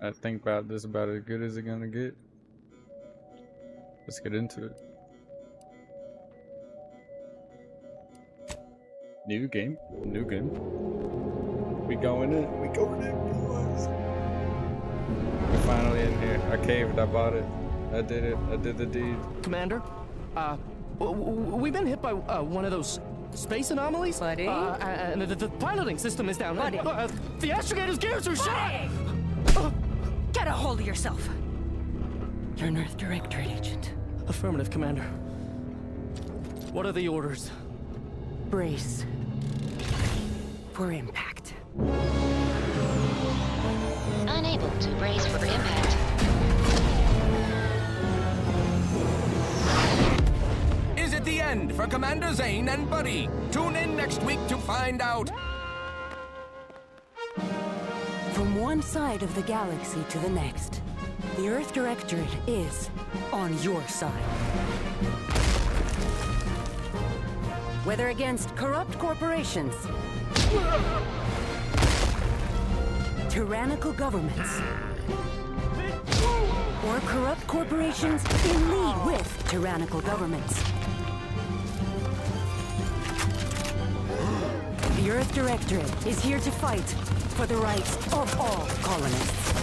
I think about this about as good as it's gonna get. Let's get into it. New game. We going in, boys. We're finally in here. I caved, I bought it. I did it, I did the deed. Commander, we've been hit by one of those space anomalies. Buddy? And the piloting system is down. Buddy? The astrogator's gears are shot! Get a hold of yourself. You're an Earth Directorate agent. Affirmative, Commander. What are the orders? Brace for impact. Unable to brace for impact. Is it the end for Commander Zane and Buddy? Tune in next week to find out. From one side of the galaxy to the next, the Earth Directorate is on your side. Whether against corrupt corporations, tyrannical governments, or corrupt corporations in league with tyrannical governments, the Earth Directorate is here to fight for the rights of all colonists.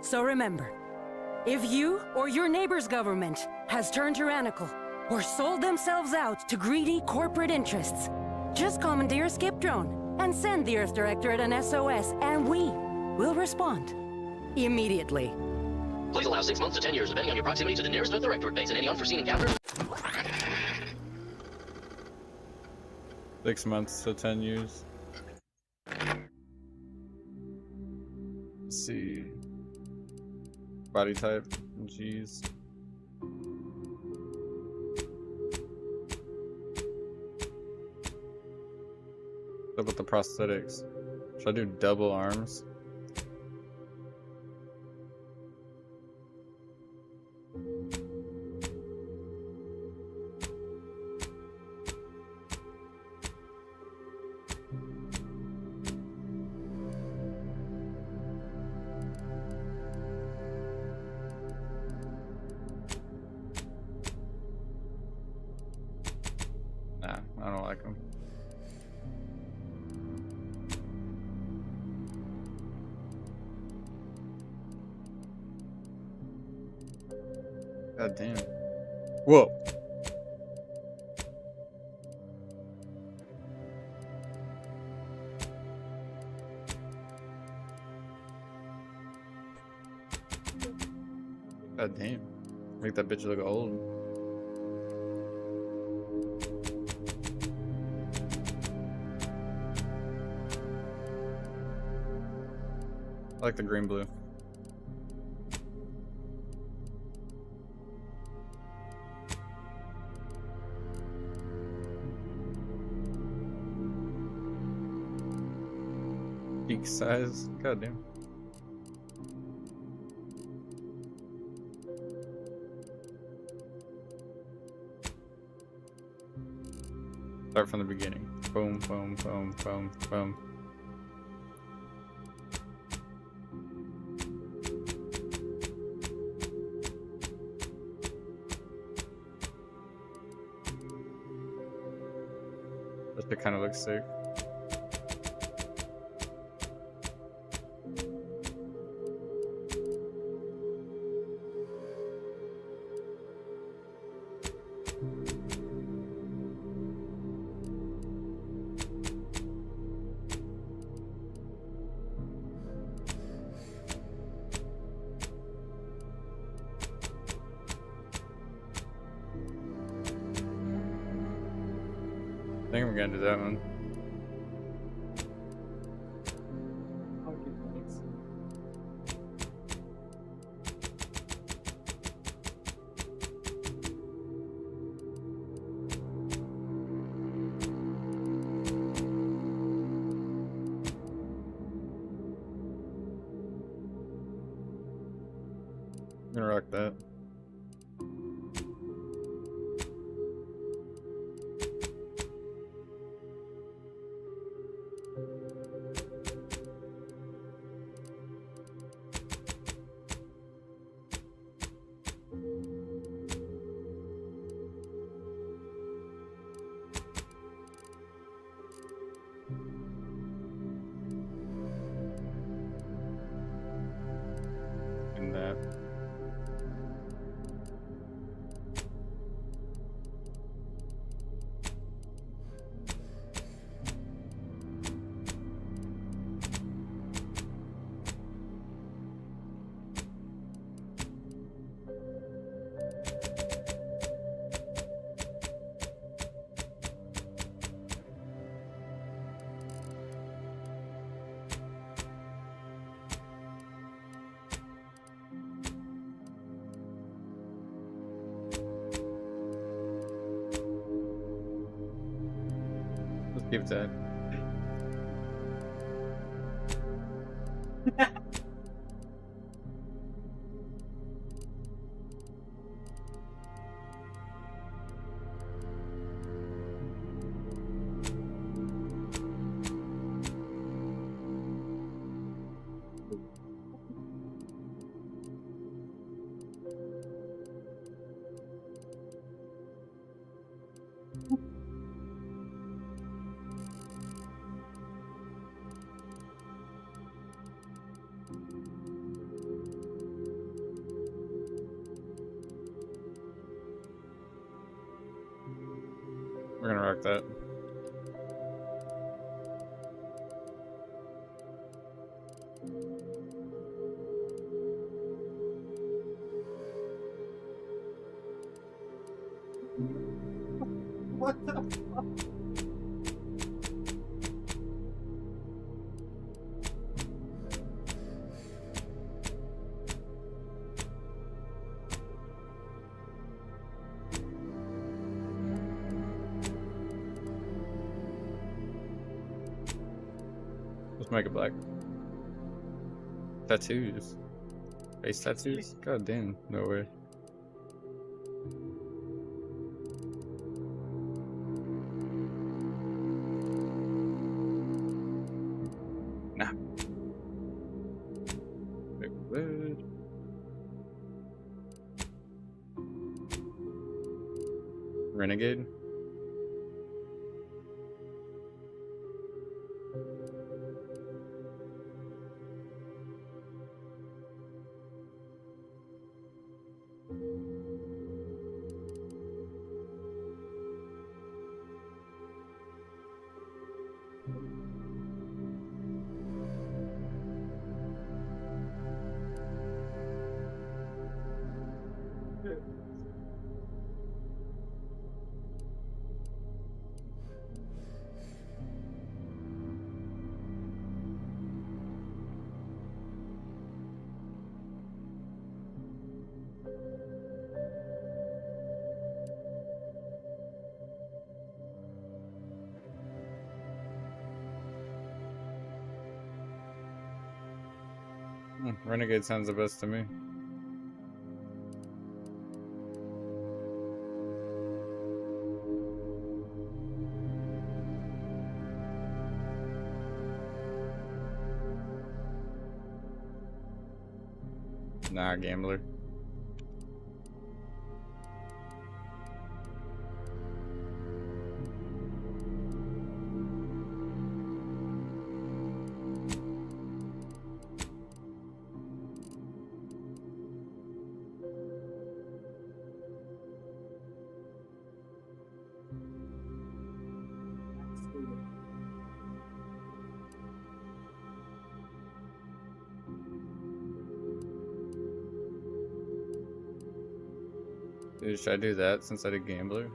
So remember, if you or your neighbor's government has turned tyrannical or sold themselves out to greedy corporate interests, just commandeer a skip drone and send the Earth Directorate an SOS, and we will respond immediately. Please allow 6 months to 10 years, depending on your proximity to the nearest Earth Directorate base and any unforeseen encounters. 6 months to 10 years. Let's see. Body type. Jeez. What about the prosthetics? Should I do double arms? Nah, I don't like them. God damn. Whoa. God damn. Make that bitch look old. I like the green blue. Peak size. God damn. Start from the beginning. Boom, boom, boom, boom, boom. That kind of looks sick. I think I'm gonna do that one. I'm gonna rock that. And that. Let's keep that. We're gonna rock that. What the fuck? Let's make it black. Tattoos. Face tattoos? God damn, no way. Nah. Make wood. Renegade. Renegade sounds the best to me. Nah, gambler. Dude, should I do that since I did gambler?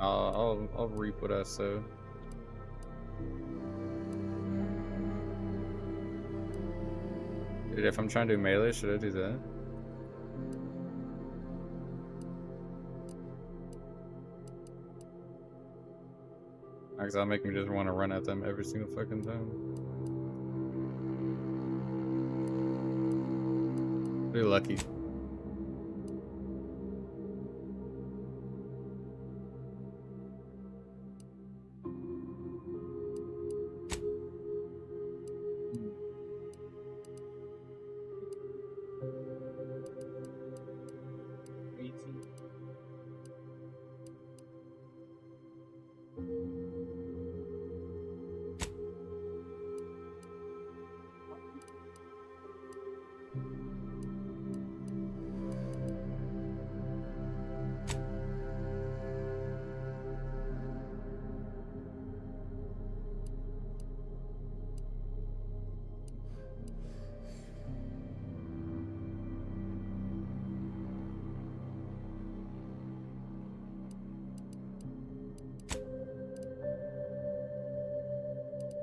I'll reap what I sow. Dude, if I'm trying to do melee, should I do that? Because that'll make me just want to run at them every single fucking time. Be lucky.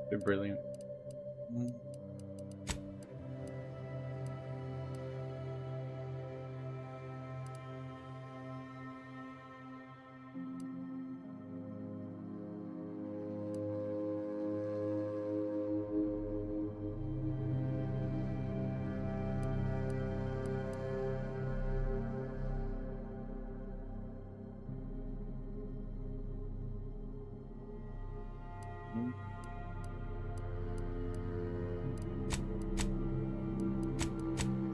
They're brilliant.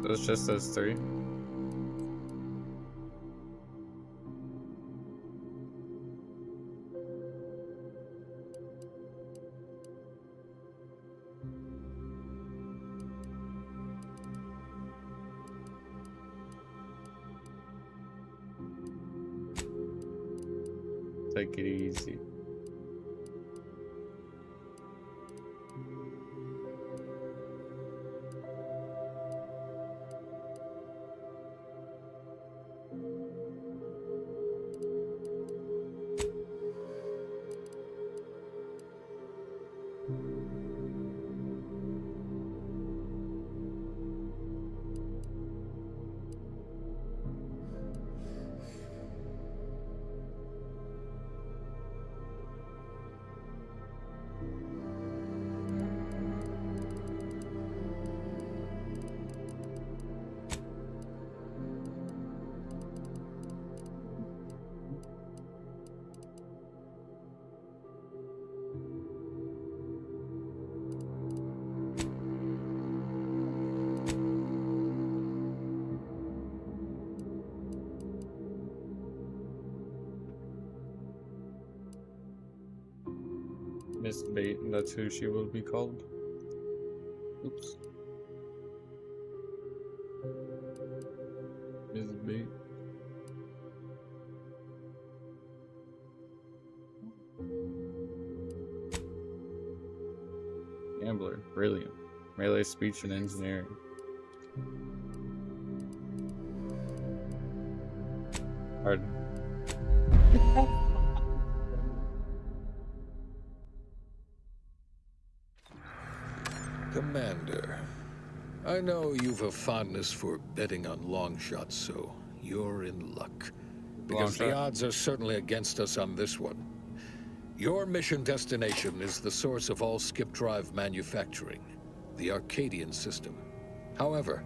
So it's just those three. Take it easy. Miss Bait, that's who she will be called. Oops. Miss Bait. Gambler, brilliant. Melee speech and engineering. Hard. Commander, I know you've a fondness for betting on long shots, so you're in luck. because the shot. odds are certainly against us on this one. Your mission destination is the source of all skip drive manufacturing, the Arcadian system. However,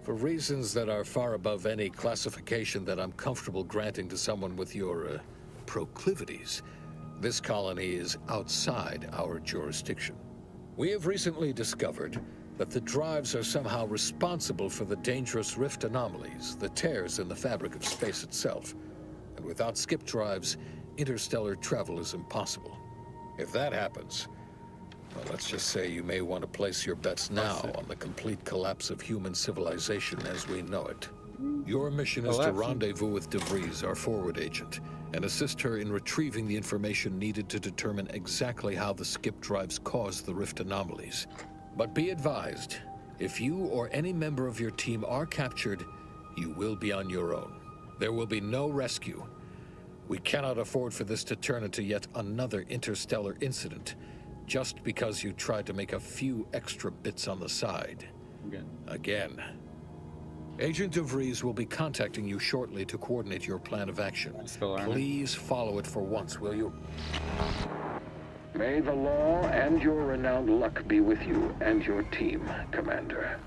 for reasons that are far above any classification that I'm comfortable granting to someone with your proclivities, this colony is outside our jurisdiction. We have recently discovered that the drives are somehow responsible for the dangerous rift anomalies, the tears in the fabric of space itself. And without skip drives, interstellar travel is impossible. If that happens, well, let's just say you may want to place your bets now on the complete collapse of human civilization as we know it. Your mission is to rendezvous with DeVries, our forward agent, and assist her in retrieving the information needed to determine exactly how the skip drives cause the rift anomalies. But be advised, if you or any member of your team are captured, you will be on your own. There will be no rescue. We cannot afford for this to turn into yet another interstellar incident, just because you tried to make a few extra bits on the side. Again. Agent DeVries will be contacting you shortly to coordinate your plan of action. Please follow it for once, will you? May the law and your renowned luck be with you and your team, Commander.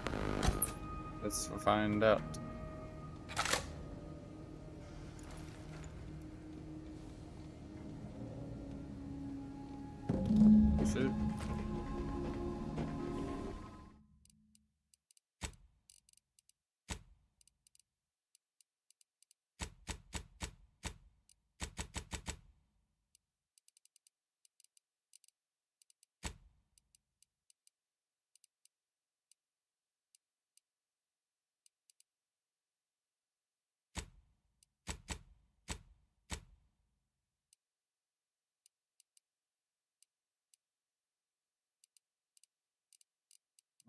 Let's find out. Shit.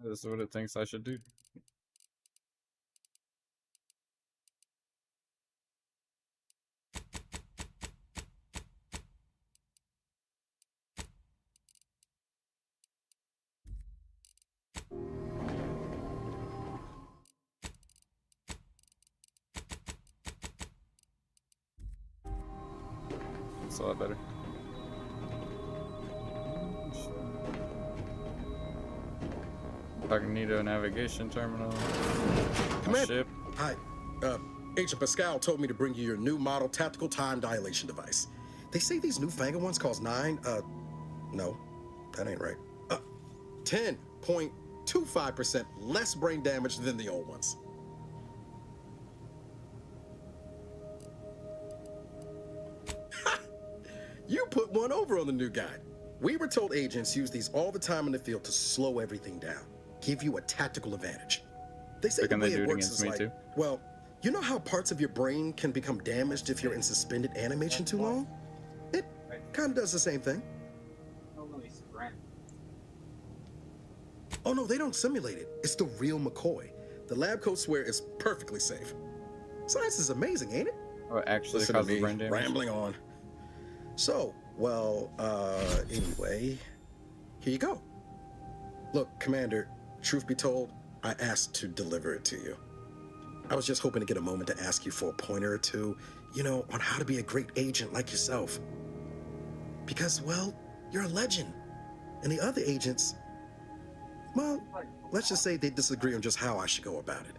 This is what it thinks I should do. That's a lot better. Cognito navigation terminal. Ship. Hi. Agent Pascal told me to bring you your new model tactical time dilation device. They say these newfangled ones cause no, that ain't right. 10.25% less brain damage than the old ones. You put one over on the new guy. We were told agents use these all the time in the field to slow everything down. Give you a tactical advantage. They say the way it works is like, well, you know how parts of your brain can become damaged if you're in suspended animation too long? It kind of does the same thing. Oh no, they don't simulate it. It's the real McCoy. The lab coats swear it's perfectly safe. Science is amazing, ain't it? Oh, actually causes brain damage. Rambling on. So, well, anyway, here you go. Look, Commander, truth be told, I asked to deliver it to you. I was just hoping to get a moment to ask you for a pointer or two, you know, on how to be a great agent like yourself. Because, well, you're a legend. And the other agents, well, let's just say they disagree on just how I should go about it.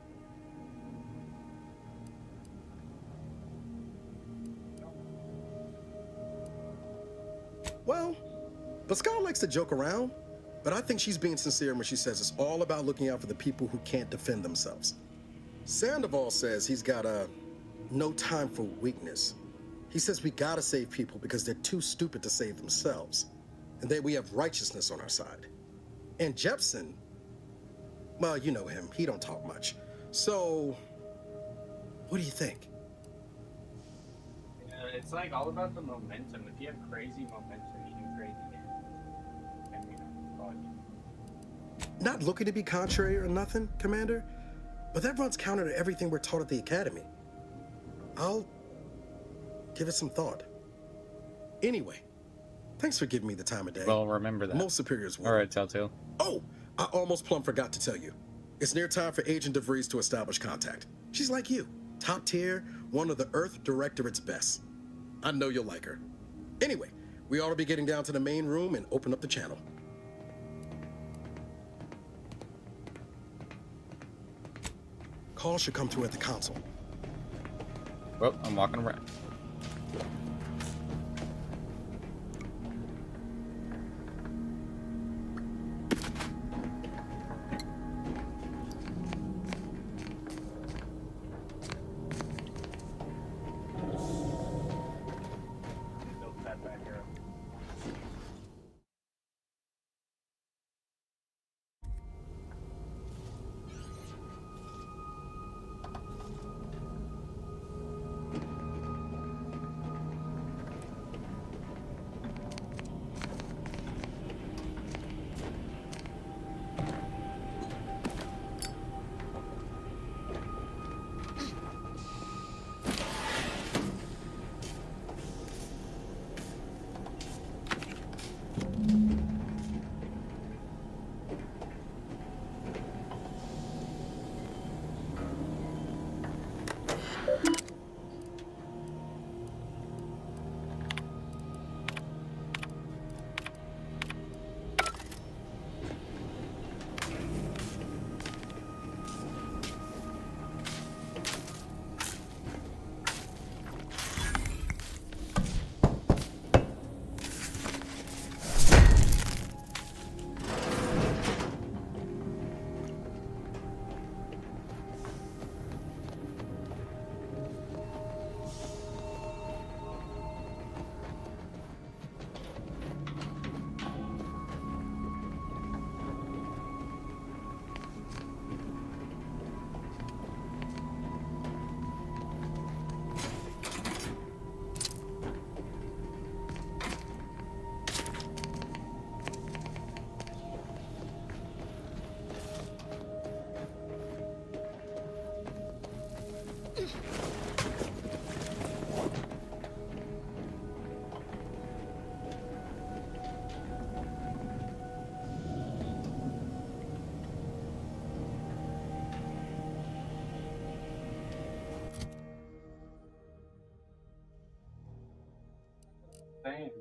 Well, Pascal likes to joke around, but I think she's being sincere when she says it's all about looking out for the people who can't defend themselves. Sandoval says he's got no time for weakness. He says we gotta save people because they're too stupid to save themselves, and that we have righteousness on our side. And Jepson, well, you know him, he don't talk much. So, what do you think? It's like all about the momentum. If you have crazy momentum, you do crazy damage. Not looking to be contrary or nothing, Commander, but that runs counter to everything we're taught at the Academy. I'll give it some thought. Anyway, thanks for giving me the time of day. Well, remember that. Most superiors will. All right, Telltale. Oh, I almost plumb forgot to tell you. It's near time for Agent DeVries to establish contact. She's like you, top tier, One of the Earth Directorate's best. I know you'll like her. Anyway, we ought to be getting down to the main room and open up the channel. Call should come through at the console. Well, I'm walking around.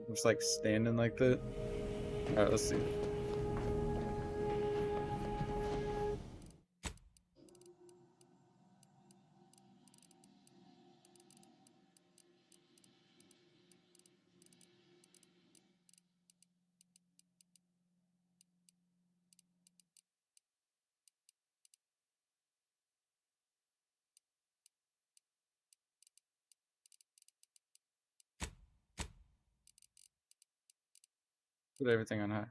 Just like standing like that. Alright, let's see. Put everything on high.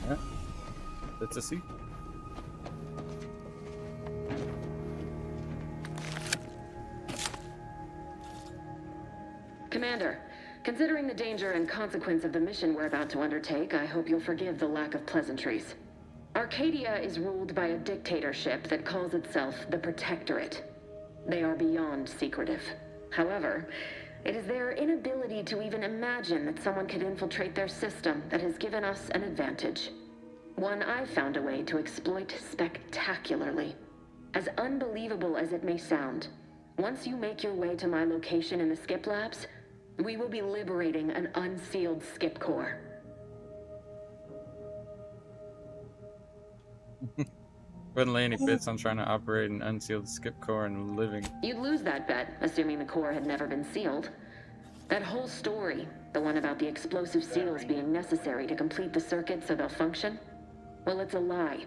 Yeah, that's a C. Commander, considering the danger and consequence of the mission we're about to undertake, I hope you'll forgive the lack of pleasantries. Arcadia is ruled by a dictatorship that calls itself the Protectorate. They are beyond secretive. However, it is their inability to even imagine that someone could infiltrate their system that has given us an advantage. One I've found a way to exploit spectacularly. As unbelievable as it may sound, once you make your way to my location in the Skip Labs, we will be liberating an unsealed skip core. Wouldn't lay any bits on trying to operate an unsealed skip core and living. You'd lose that bet, assuming the core had never been sealed. That whole story, the one about the explosive seals being necessary to complete the circuit so they'll function, well, it's a lie.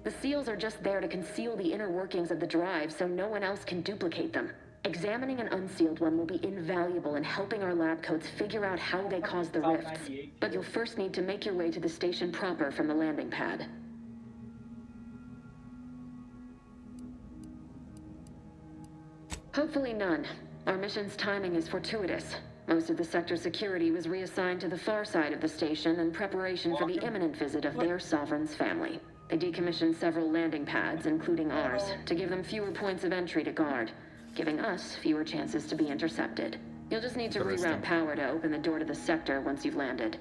The seals are just there to conceal the inner workings of the drive so no one else can duplicate them. Examining an unsealed one will be invaluable in helping our lab coats figure out how they cause the rifts. But you'll first need to make your way to the station proper from the landing pad. Hopefully none. Our mission's timing is fortuitous. Most of the sector's security was reassigned to the far side of the station in preparation for the imminent visit of their sovereign's family. They decommissioned several landing pads, including ours, to give them fewer points of entry to guard. giving us fewer chances to be intercepted. You'll just need to Interesting. reroute power to open the door to the sector once you've landed.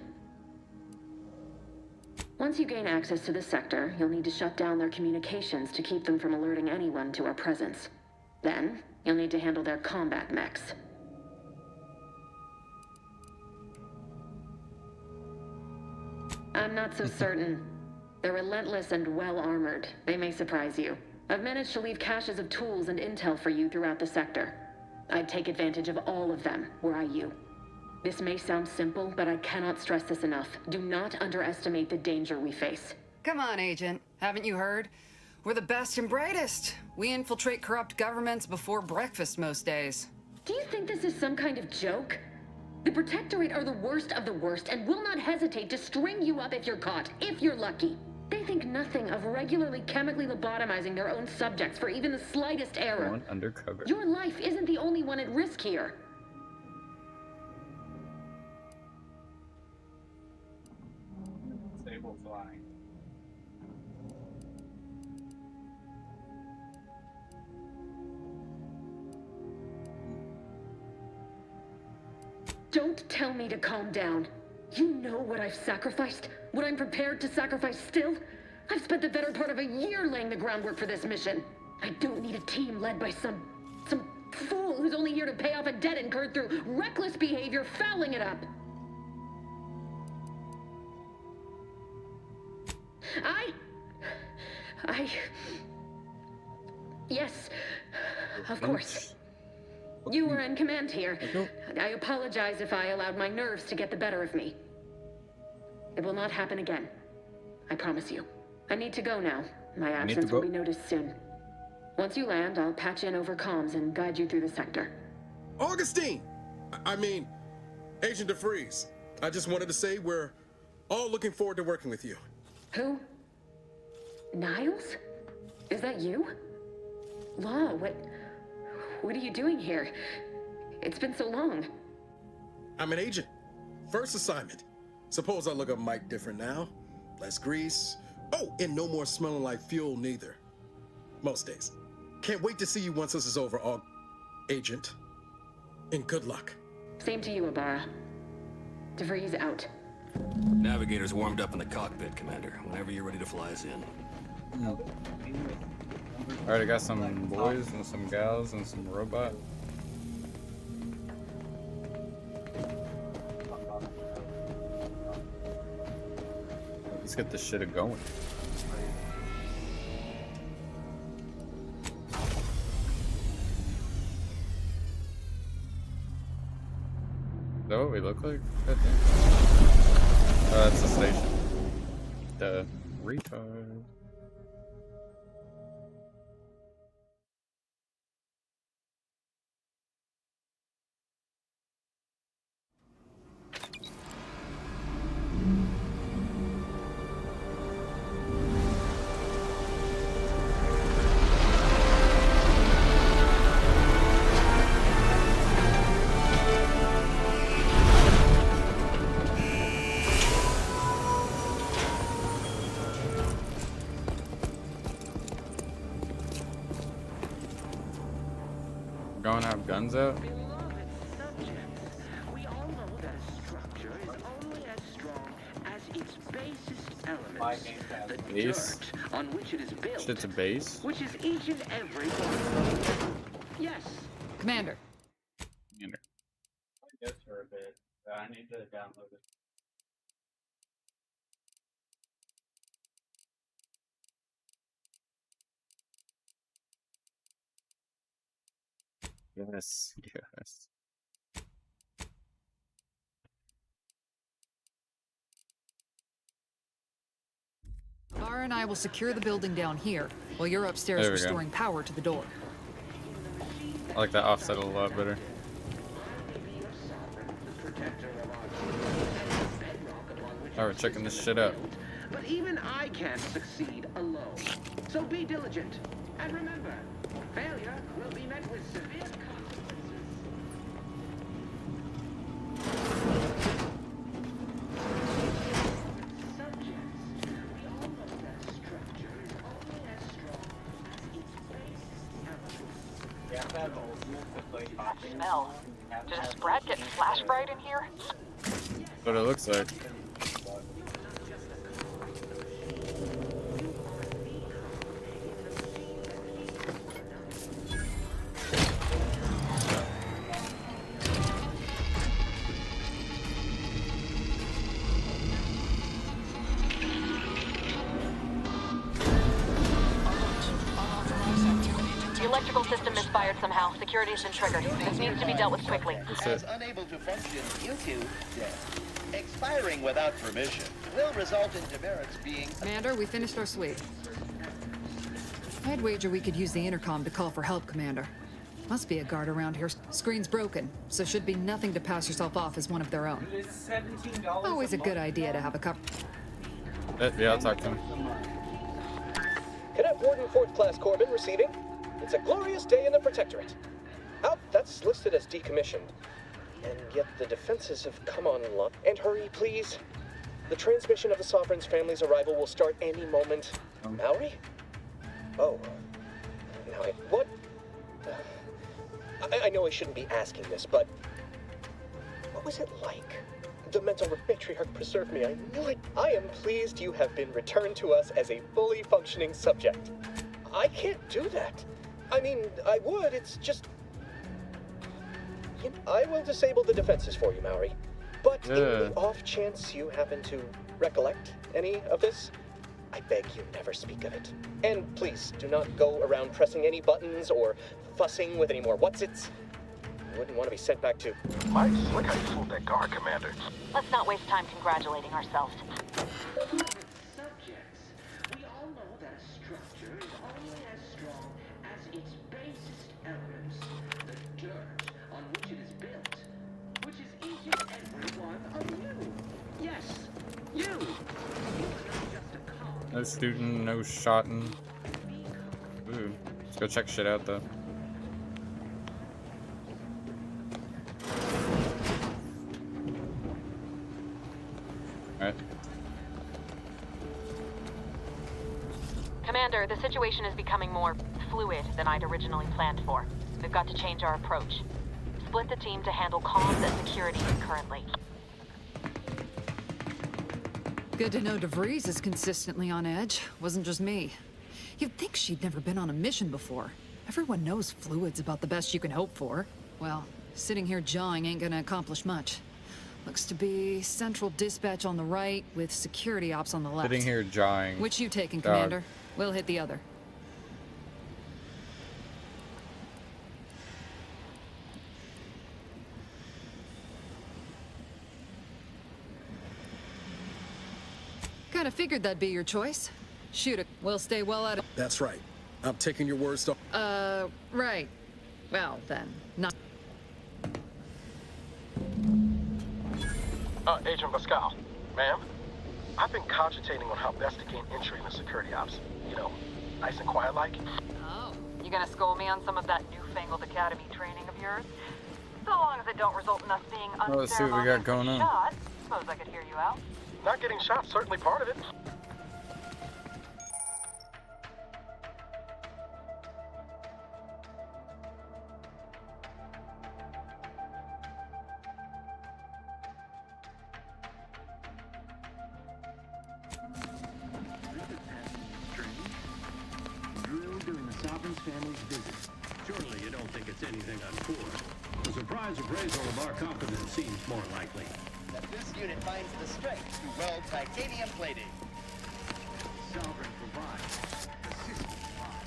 Once you gain access to the sector, you'll need to shut down their communications to keep them from alerting anyone to our presence. Then, you'll need to handle their combat mechs. I'm not so certain. They're relentless and well-armored. They may surprise you. I've managed to leave caches of tools and intel for you throughout the sector. I'd take advantage of all of them, were I you. This may sound simple, but I cannot stress this enough. Do not underestimate the danger we face. Come on, Agent. Haven't you heard? We're the best and brightest. We infiltrate corrupt governments before breakfast most days. Do you think this is some kind of joke? The Protectorate are the worst of the worst and will not hesitate to string you up if you're caught, if you're lucky. They think nothing of regularly chemically lobotomizing their own subjects for even the slightest error. Going undercover. Your life isn't the only one at risk here. Sable flying. Don't tell me to calm down. You know what I've sacrificed? What I'm prepared to sacrifice still? I've spent the better part of a year laying the groundwork for this mission. I don't need a team led by some fool who's only here to pay off a debt incurred through reckless behavior, fouling it up. Yes, of course. You were in command here. I apologize if I allowed my nerves to get the better of me. It will not happen again. I promise you. I need to go now. My absence will be noticed soon. Once you land, I'll patch in over comms and guide you through the sector. Augustine! I mean, Agent DeFreeze. I just wanted to say we're all looking forward to working with you. Who? Niles? Is that you? Law, what are you doing here? It's been so long. I'm an agent. First assignment. Suppose I look a mite different now. Less grease. Oh, and no more smelling like fuel neither. Most days. Can't wait to see you once this is over, Agent. And good luck. Same to you, Ibarra. DeFreeze out. Navigator's warmed up in the cockpit, Commander. Whenever you're ready to fly us in. Alright, I got some boys and some gals and some robot. Let's get this shit going. Is that what we look like? God damn. Oh, that's the station. The retard. Going to have guns out? We all know that a structure is only as strong as its basest elements. The Base? dirt on which it is built. Shit's a base? Which is each and every one. Yes. Commander. Commander. I guess for a bit. I need to download it. Yes, yes. Bar and I will secure the building down here, while you're upstairs There we go. restoring power to the door. I like that offset a lot better. Alright, we're checking this shit out. But even I can't succeed alone. So be diligent. And remember, failure will be met with severe consequences. Subjects, we all know that a structure is only as strong as its basest elements. Yeah, that old Smell. Does Brad get flash fried in here? That's what it looks like. The electrical system misfired somehow. Security has been triggered. This needs to be dealt with quickly. As unable to function due to death, expiring without permission will result in demerits being... Commander, we finished our sweep. I'd wager we could use the intercom to call for help, Commander. Must be a guard around here. Screen's broken, so should be nothing to pass yourself off as one of their own. Always a good idea to have a couple. Yeah, I'll talk to him. Cadet Warden 4th Class Corbin receiving. It's a glorious day in the Protectorate. Oh, that's listed as decommissioned. And yet the defenses have come online. And hurry, please. The transmission of the Sovereign's family's arrival will start any moment. Mallory? Oh. Now, what? I know I shouldn't be asking this, but what was it like? The mental matriarch preserved me. I knew it. I am pleased you have been returned to us as a fully functioning subject. I can't do that. I mean, I would, it's just... I will disable the defenses for you, Mallory. But in the off chance you happen to recollect any of this, I beg you never speak of it. And please, do not go around pressing any buttons or fussing with any more whatsits. You wouldn't want to be sent back to... Mike, look how you fooled that guard, Commander. Let's not waste time congratulating ourselves. Subjects, we all know that a structure is only as strong as its basest elements, the dirt on which it is built, which is each and every one of you. Yes, you. You are not just a cog. No student, no shotting. Ooh, let's go check shit out though. Alright. Commander, the situation is becoming more fluid than I'd originally planned for. We've got to change our approach. Split the team to handle comms and security concurrently. Good to know DeVries is consistently on edge. Wasn't just me. You'd think she'd never been on a mission before. Everyone knows fluid's about the best you can hope for. Well, sitting here jawing ain't gonna accomplish much. Looks to be central dispatch on the right with security ops on the left. Sitting here jawing. Which you taking, Commander? We'll hit the other. Kinda figured that'd be your choice. Shoot it. We'll stay well out of... That's right. I'm taking your words to... right. Well, then, not... Agent Pascal. Ma'am? I've been cogitating on how best to gain entry into security ops. You know, nice and quiet like. Oh, you gonna school me on some of that newfangled academy training of yours? So long as it don't result in us being let's see what we got going on. shot, suppose I could hear you out. Not getting shot, certainly part of it. During the Sovereign's family's visit. Surely you don't think it's anything untoward. A surprise appraisal of our competence seems more likely. That this unit finds the strength to weld titanium plating. Sovereign provides. The system provides.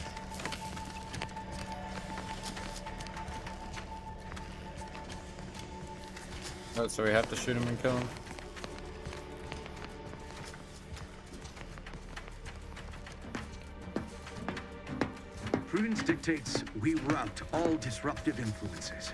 Oh, so we have to shoot him and kill him? Prudence dictates we rout all disruptive influences.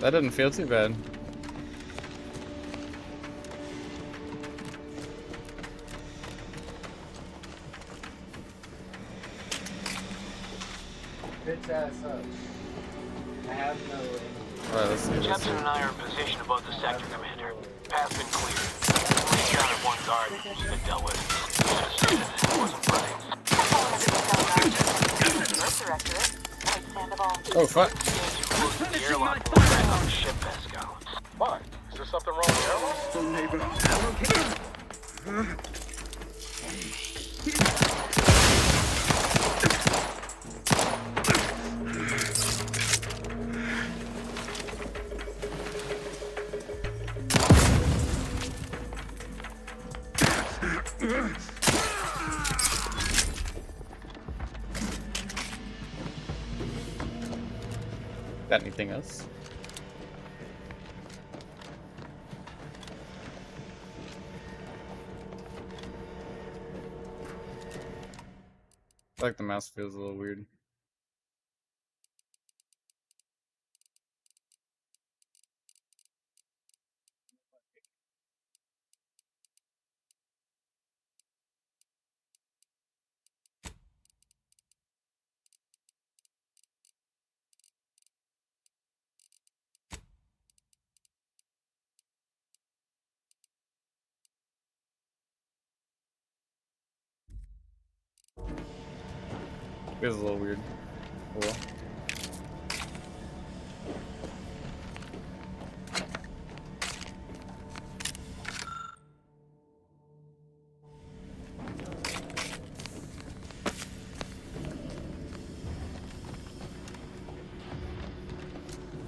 That doesn't feel too bad. Bitch ass up. I have no aim. Alright, let's see. Jepson and I are in position above the sector, Commander. Path's been cleared. We encountered one guard who's been dealt with. It wasn't right. Oh, fuck. The airlock will back on the ship, Pascal. Why? Is there something wrong with the airlock? Got anything else? I feel like the mouse feels a little weird. Feels a little weird. Oh well.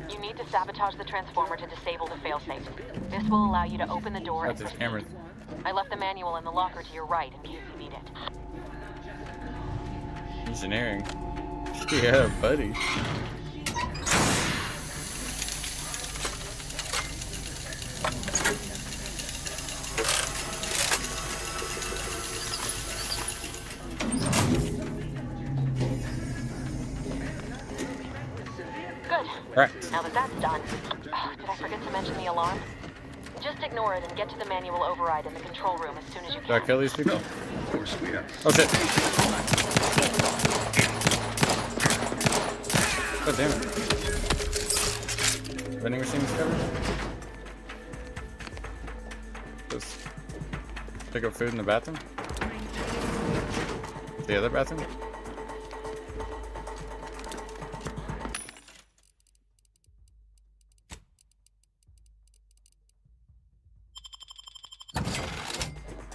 You need to sabotage the transformer to disable the failsafe. This will allow you to open the door and That's his proceed. camera. I left the manual in the locker to your right in case you need it. Engineering. Yeah, buddy. Good. Right. Now that that's done, did I forget to mention the alarm? Just ignore it and get to the manual override in the control room as soon as you Do I can. kill these people? Of course we are. Oh shit. Oh damn it. Vending machine discovered? Just pick up food in the bathroom? The other bathroom?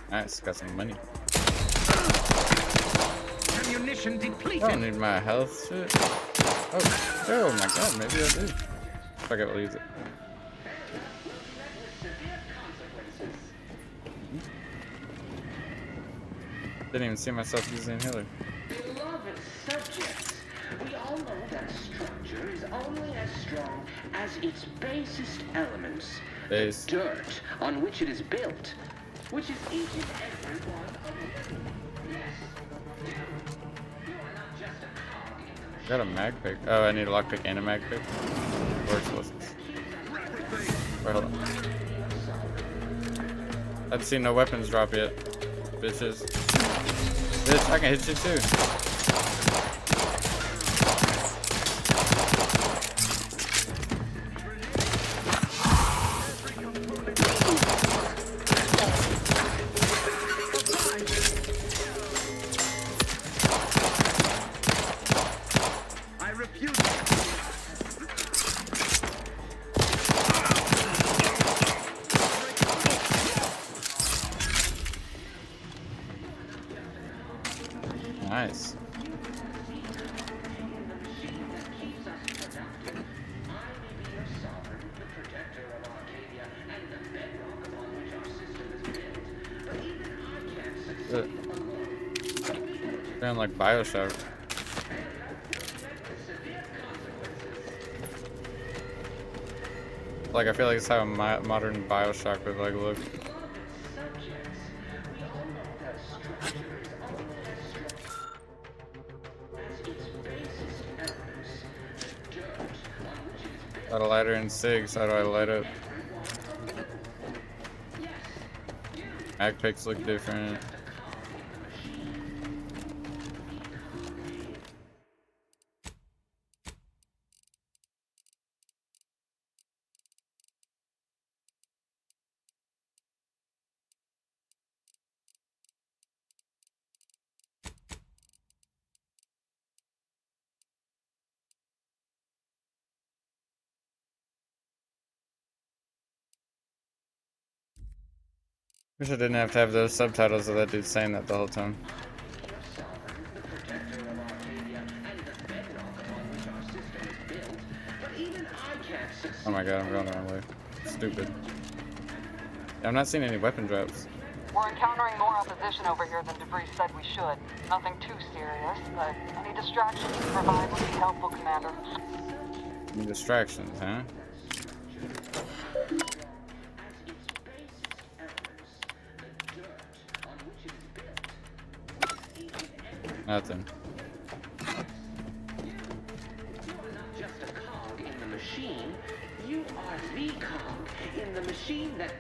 Nice, got some money. Ammunition I depleted. don't need my health shit. Oh my god, maybe I do. Fuck it, we'll use it. Didn't even see myself using healer. Beloved subjects, we all know that structure is only as strong as its basest elements. Base. The dirt on which it is built, which is each and every one of them. Yes. You are not just a cog in the Got a mag pick. Oh, I need a lockpick and a mag pick. Or explosives. Wait, hold on. I've seen no weapons drop yet. Bitches. Bitch, I can hit you too. Nice. Sound like Bioshock. Like, I feel like it's how a modern Bioshock would like look. Got a lighter and SIGs. How do I light up? Mag picks look different. Wish I didn't have to have those subtitles of that dude saying that the whole time. Oh my god, I'm going the wrong way. Stupid. Yeah, I'm not seeing any weapon drops. We're encountering more opposition over here than DeVries said we should. Nothing too serious, but any distractions you provide would be helpful, Commander. Any distractions, huh? Nothing. You're not just a cog in the machine. You are the cog in the machine that...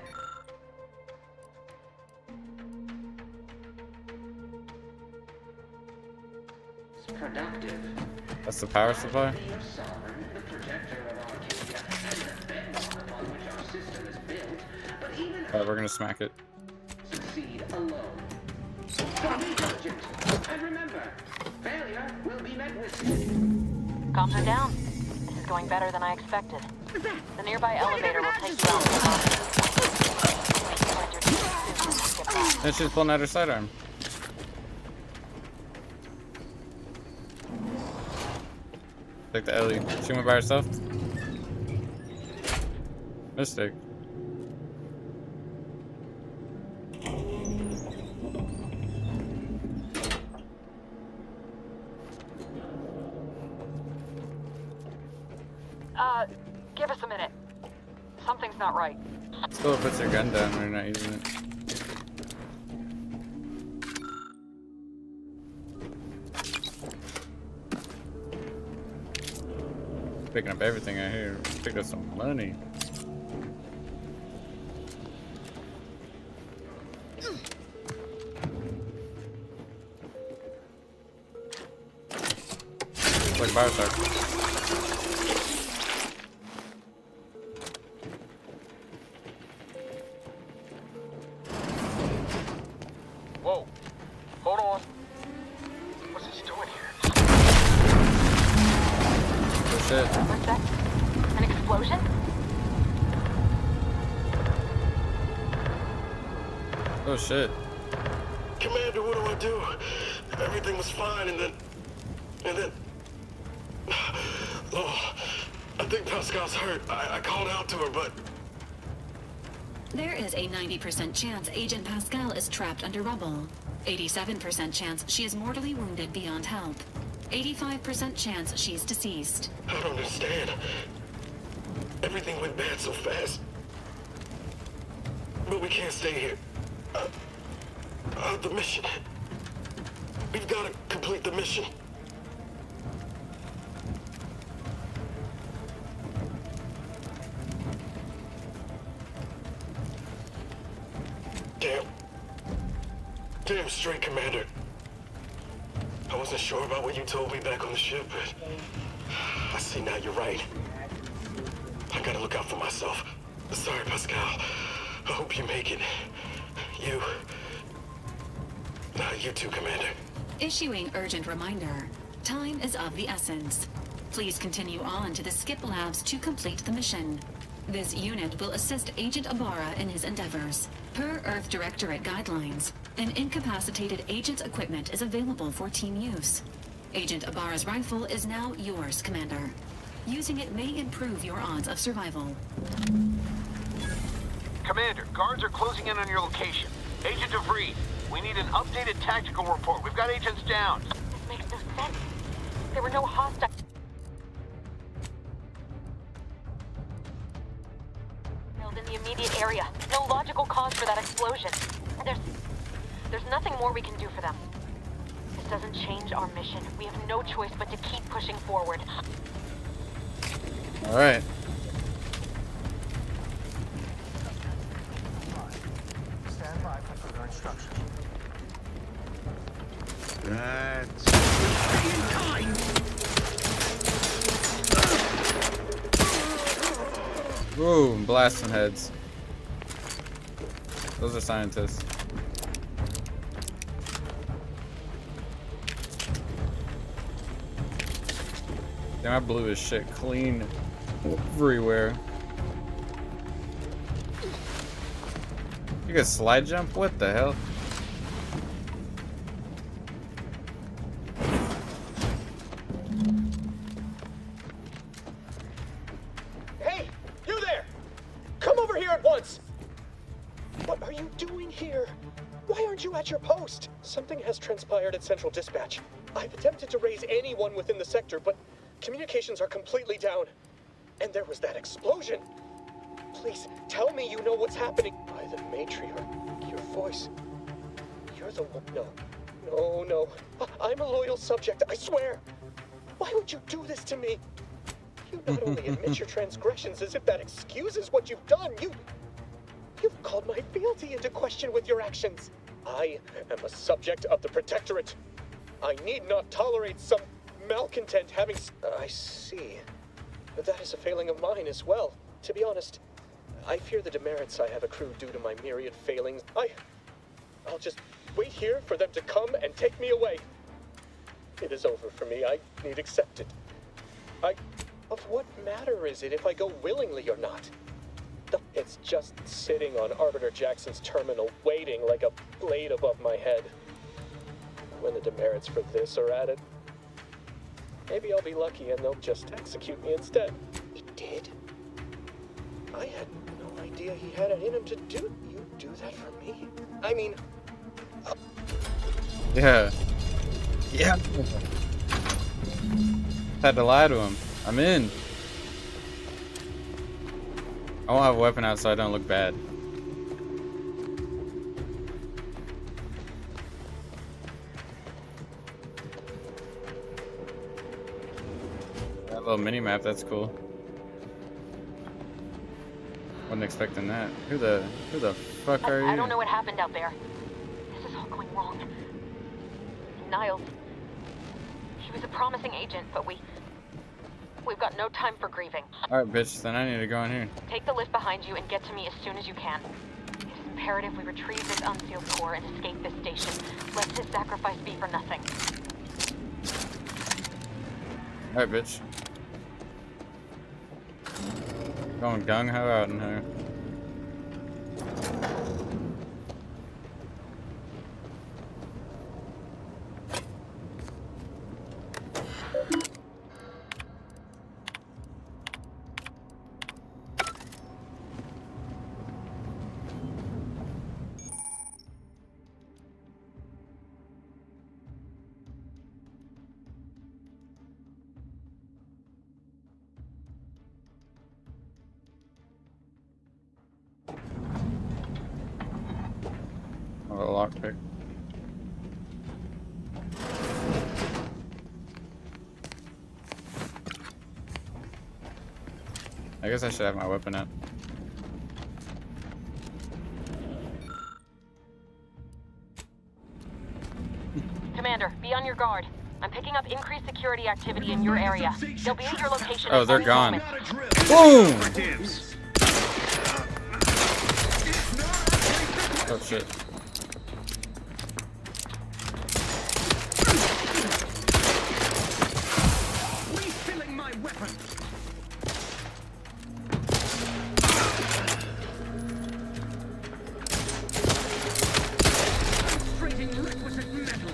productive. That's the power supply? Alright, we're gonna smack it. Succeed alone. Be diligent. And remember, failure will be met with... Comms are down. This is going better than I expected. The nearby elevator will take you out to the And she's pulling out her sidearm. Take the Ellie. She went by herself? Mistake. Give us a minute. Something's not right. Still puts your gun down when you're not using it. Picking up everything I hear. Pick up some money. It's like Bioshock. Whoa. Hold on. What's this doing here? Oh shit. What's that? An explosion? Oh shit. Commander, what do I do? Everything was fine, and then... Oh, I think Pascal's hurt. I called out to her, but... There is a 90% chance Agent Pascal is trapped under rubble. 87% chance she is mortally wounded beyond help. 85% chance she's deceased. I don't understand. Everything went bad so fast. But we can't stay here. The mission. We've got to complete the mission. Damn straight, Commander. I wasn't sure about what you told me back on the ship, but I see now you're right. I gotta look out for myself. Sorry, Pascal. I hope you make it. You too, Commander. Issuing urgent reminder. Time is of the essence. Please continue on to the Skip Labs to complete the mission. This unit will assist Agent Ibarra in his endeavors. Per Earth Directorate guidelines, an incapacitated agent's equipment is available for team use. Agent Ibarra's rifle is now yours, Commander. Using it may improve your odds of survival. Commander, guards are closing in on your location. Agent DeVries, we need an updated tactical report. We've got agents down. This makes no sense. There were no hostile... in the immediate area. No logical cause for that explosion. There's nothing more we can do for them. This doesn't change our mission. We have no choice but to keep pushing forward. Alright. destruction. That's... Ooh, blasting heads. Those are scientists. Damn, I blew his shit clean everywhere. You can slide jump? What the hell? Hey, you there! Come over here at once! What are you doing here? Why aren't you at your post? Something has transpired at Central Dispatch. I've attempted to raise anyone within the sector, but communications are completely down. And there was that explosion. Please, tell me you know what's happening. By the matriarch, your voice. You're the one. No. I'm a loyal subject, I swear. Why would you do this to me? You not only admit your transgressions as if that excuses what you've done, you've called my fealty into question with your actions. I am a subject of the Protectorate. I need not tolerate some malcontent having... I see. But that is a failing of mine as well. To be honest, I fear the demerits I have accrued due to my myriad failings. I'll just wait here for them to come and take me away. It is over for me. I need accept it. Of what matter is it if I go willingly or not? It's just sitting on Arbiter Jackson's terminal, waiting like a blade above my head. When the demerits for this are added, maybe I'll be lucky and they'll just execute me instead. He did? I had no idea he had it in him to do. You do that for me? I mean... Yeah. Had to lie to him. I'm in. I won't have a weapon out so I don't look bad. That little mini map, that's cool. Wasn't expecting that. Who the fuck are you? I don't know what happened out there. This is all going wrong. Niles. He was a promising agent, but we've got no time for grieving. Alright, bitch, then I need to go in here. Take the lift behind you and get to me as soon as you can. It is imperative we retrieve this unsealed core and escape this station. Let his sacrifice be for nothing. Alright, bitch. Going gung-ho out in here. A lockpick. I guess I should have my weapon out. Commander, be on your guard. I'm picking up increased security activity in your area. They'll be at your location. Oh, they're in gone. moment. Boom! Oh shit. Refilling my weapon. Concentrating requisite metal.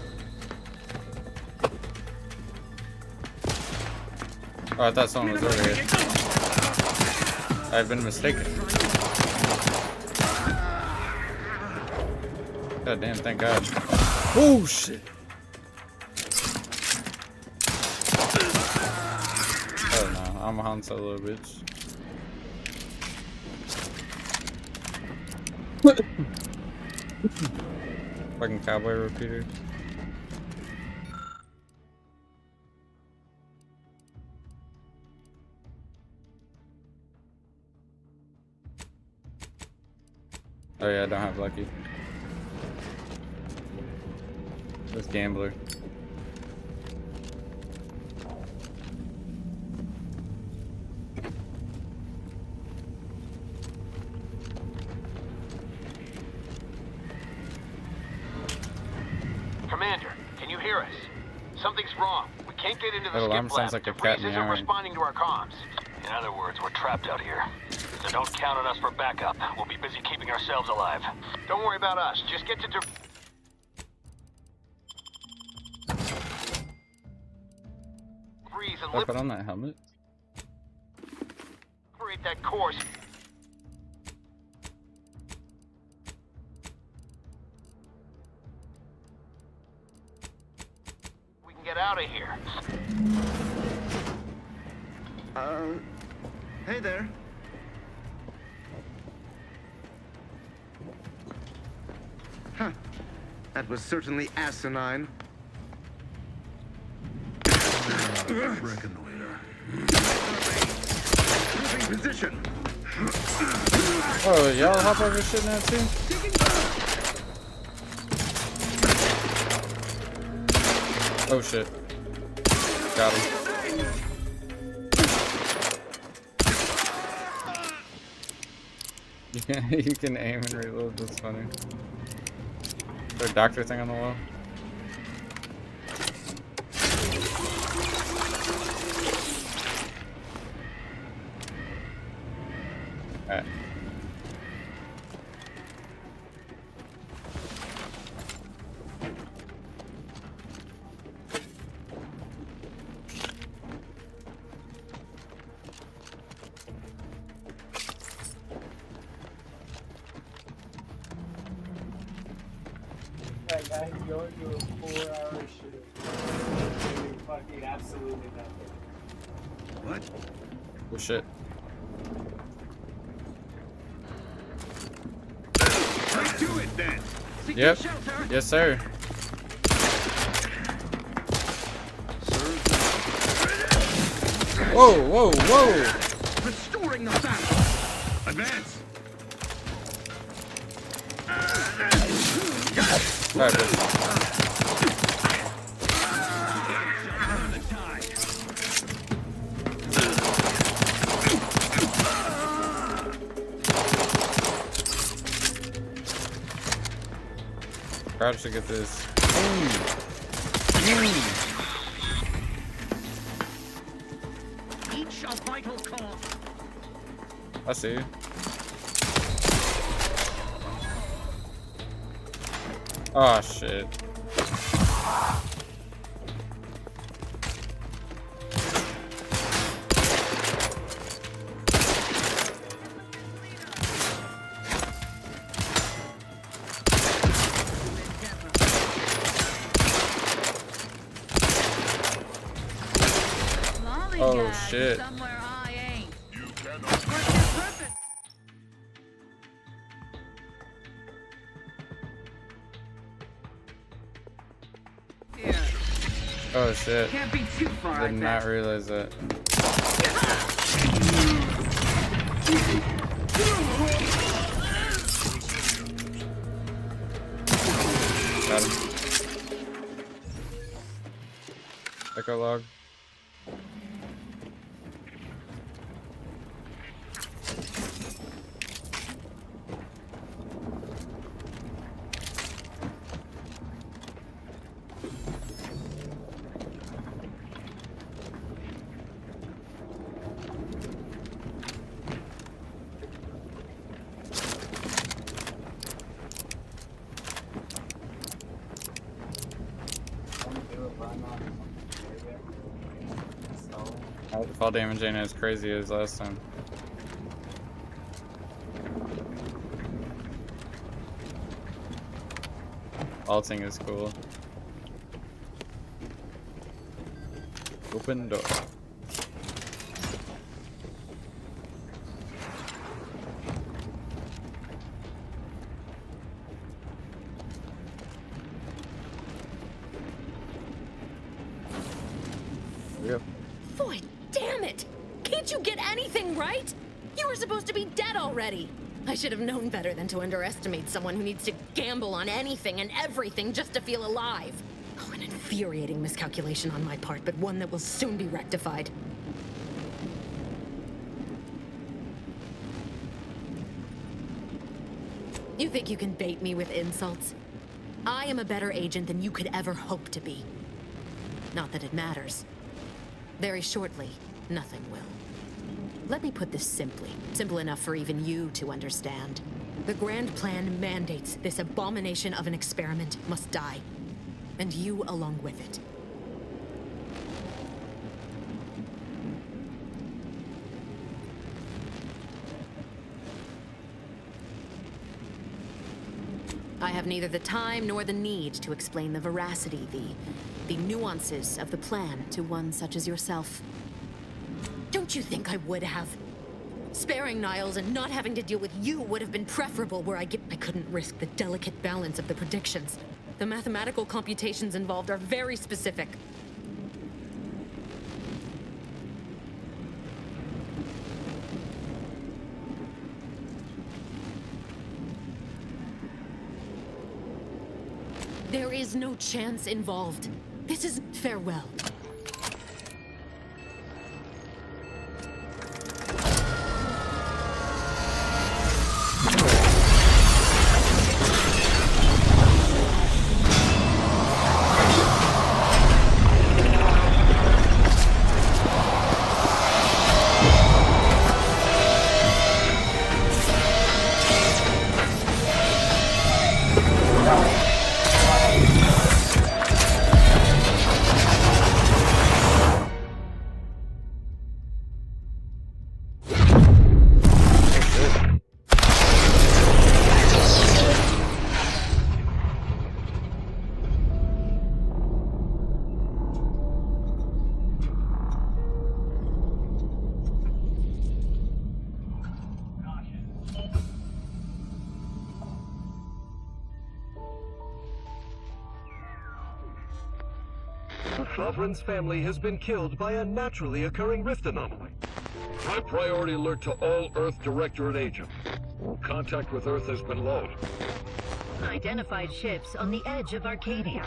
Oh, I thought someone was over here. I've been mistaken. God damn, thank God. Oh shit. Oh no, I'm a Han Solo, bitch. Fucking cowboy repeater. Oh yeah, I don't have lucky. This gambler. Commander, can you hear us? Something's wrong. We can't get into the That alarm skip lab. sounds like a DeVries cat isn't meowing. responding to our comms. In other words, we're trapped out here. So don't count on us for backup. We'll be busy keeping ourselves alive. Don't worry about us. Just get to DeVries and I put on that helmet. liberate that course. We can get out of here. Hey there. Huh. That was certainly asinine. Reconnoiter. Moving position. Oh, y'all hop over shit now too? Oh shit. Got him. You can aim and reload, that's funny. Is there a doctor thing on the wall? Alright. That guy's going to a 4-hour shoot. Doing fucking absolutely nothing. What? Oh shit. Let's do it then. Yep. Yes, sir. Whoa, whoa, whoa! Restoring the battle. Advance. Alright, bitch. Crowd should get this. Each a vital call. I see you. Oh shit. Oh shit. Somewhere I ain't. You cannot. Oh shit. Can't be too far, I Did bet. not realize that. Got him. Echo log. Fall damage ain't as crazy as last time. Alting is cool. Open door. Yep. Boy, damn it! Can't you get anything right? You were supposed to be dead already. I should have known better than to underestimate someone who needs to gamble on anything and everything just to feel alive. Oh, an infuriating miscalculation on my part, but one that will soon be rectified. You think you can bait me with insults? I am a better agent than you could ever hope to be. Not that it matters. Very shortly, nothing will. Let me put this simply. Simple enough for even you to understand. The grand plan mandates this abomination of an experiment must die. And you along with it. I have neither the time nor the need to explain the veracity, the nuances of the plan to one such as yourself. Don't you think I would have? Sparing Niles and not having to deal with you would have been preferable where I couldn't risk the delicate balance of the predictions. The mathematical computations involved are very specific. There is no chance involved. This is farewell. Sovereign's family has been killed by a naturally occurring rift anomaly. High priority alert to all Earth Directorate agents. Contact with Earth has been low. Identified ships on the edge of Arcadia.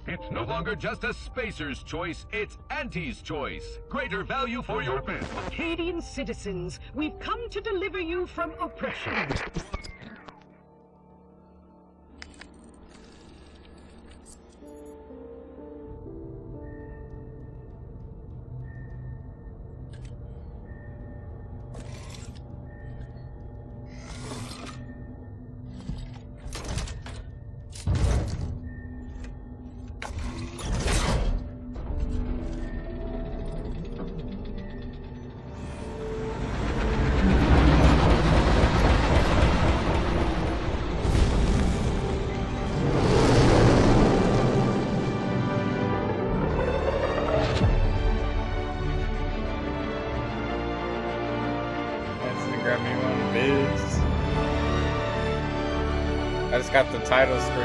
It's no longer just a spacer's choice, it's Auntie's choice. Greater value for your bid. Arcadian citizens, we've come to deliver you from oppression. I just got the title screen.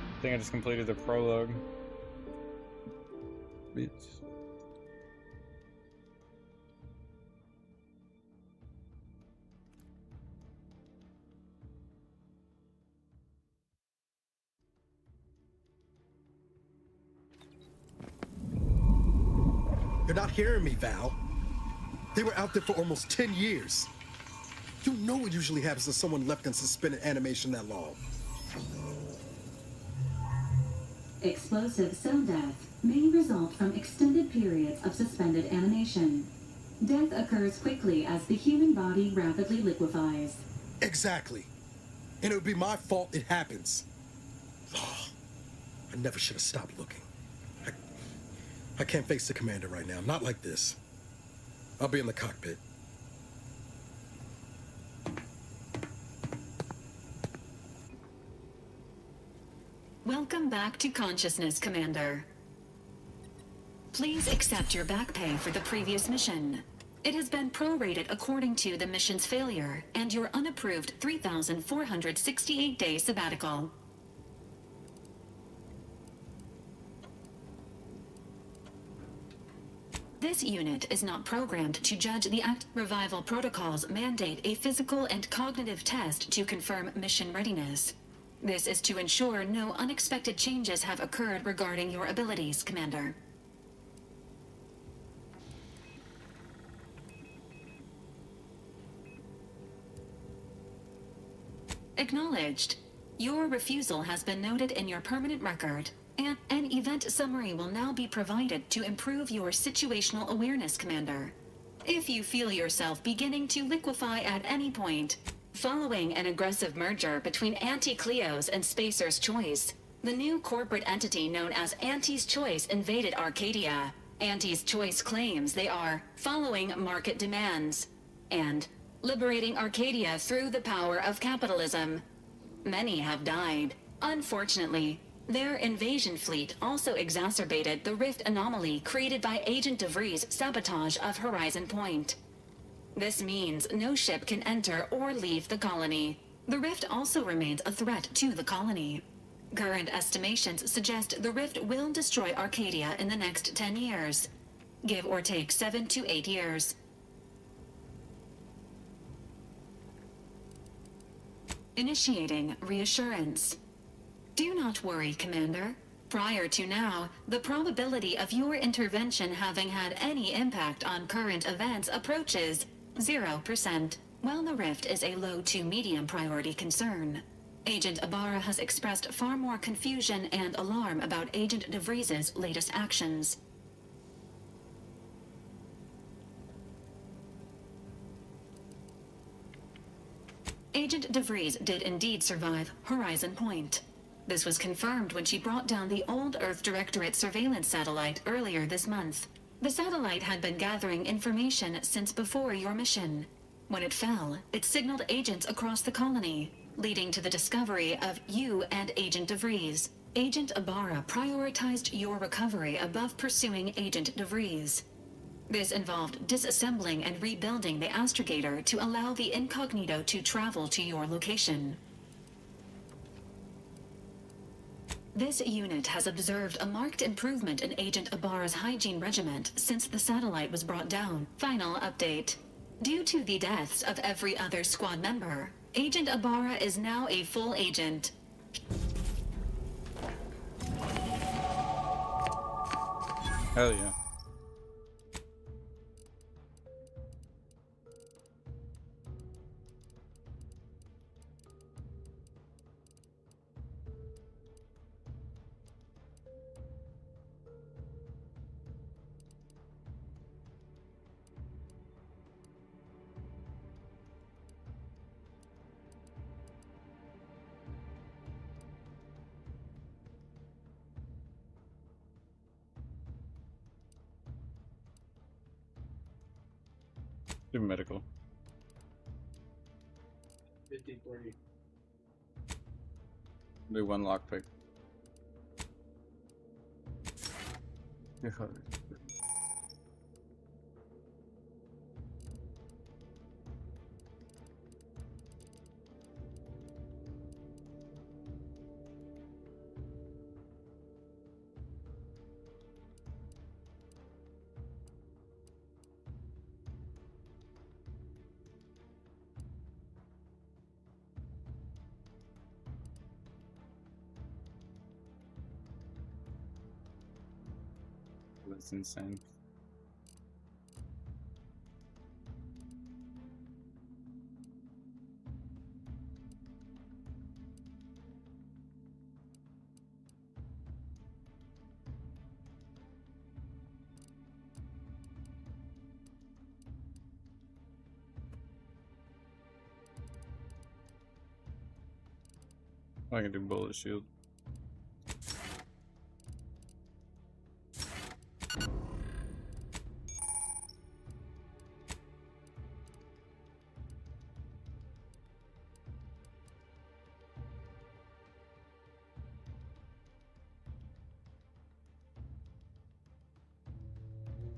I think I just completed the prologue. Bitch. You're not hearing me, Val. They were out there for almost 10 years. You know what usually happens to someone left in suspended animation that long. Explosive cell death may result from extended periods of suspended animation. Death occurs quickly as the human body rapidly liquefies. Exactly. And it would be my fault it happens. Oh, I never should have stopped looking. I can't face the commander right now. Not like this. I'll be in the cockpit. Welcome back to consciousness, Commander. Please accept your back pay for the previous mission. It has been prorated according to the mission's failure and your unapproved 3,468-day sabbatical. This unit is not programmed to judge the act. Revival protocols mandate a physical and cognitive test to confirm mission readiness. This is to ensure no unexpected changes have occurred regarding your abilities, Commander. Acknowledged. Your refusal has been noted in your permanent record, and an event summary will now be provided to improve your situational awareness, Commander. If you feel yourself beginning to liquefy at any point, following an aggressive merger between Anti-Cleo's and Spacer's Choice, the new corporate entity known as Anti's Choice invaded Arcadia. Anti's Choice claims they are following market demands and liberating Arcadia through the power of capitalism. Many have died. Unfortunately, their invasion fleet also exacerbated the rift anomaly created by Agent DeVries' sabotage of Horizon Point. This means no ship can enter or leave the colony. The rift also remains a threat to the colony. Current estimations suggest the rift will destroy Arcadia in the next 10 years. Give or take 7 to 8 years. Initiating reassurance. Do not worry, Commander. Prior to now, the probability of your intervention having had any impact on current events approaches 0%, while the rift is a low to medium priority concern. Agent Ibarra has expressed far more confusion and alarm about Agent DeVries' latest actions. Agent DeVries did indeed survive Horizon Point. This was confirmed when she brought down the old Earth Directorate surveillance satellite earlier this month. The satellite had been gathering information since before your mission. When it fell, it signaled agents across the colony, leading to the discovery of you and Agent DeVries. Agent Ibarra prioritized your recovery above pursuing Agent DeVries. This involved disassembling and rebuilding the astrogator to allow the incognito to travel to your location. This unit has observed a marked improvement in Agent Ibarra's hygiene regiment since the satellite was brought down. Final update. Due to the deaths of every other squad member, Agent Ibarra is now a full agent. Hell yeah. Do medical. 53. Do one lockpick. That's insane. I can do bullet shield.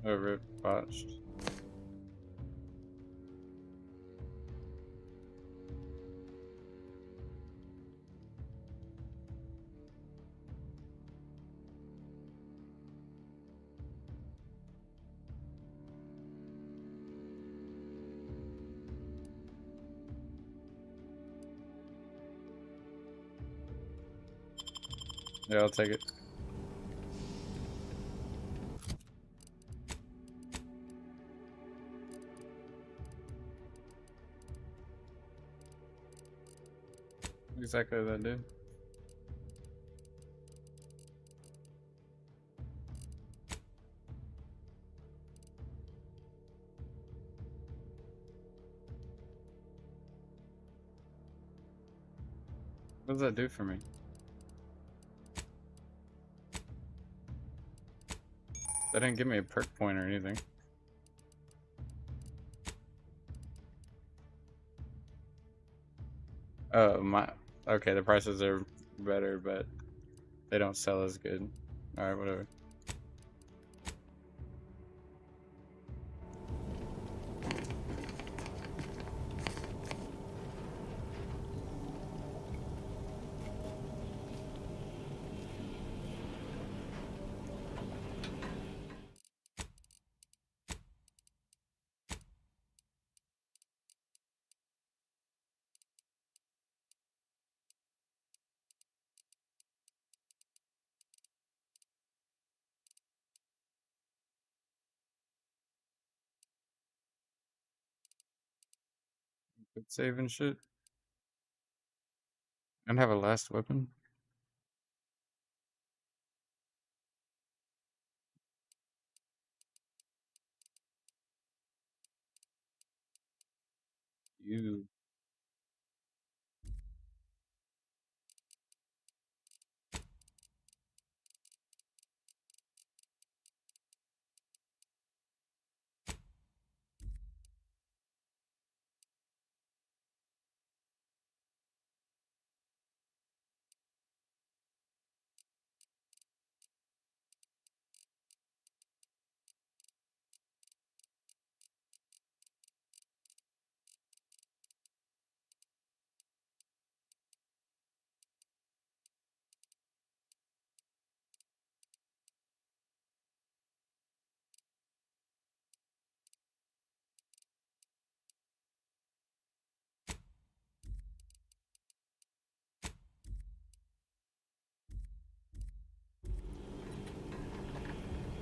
Over botched. Yeah, I'll take it. Exactly that, dude. What does that do for me? That didn't give me a perk point or anything. My okay, the prices are better, but they don't sell as good. Alright, whatever. Good save and shit. And have a last weapon. You.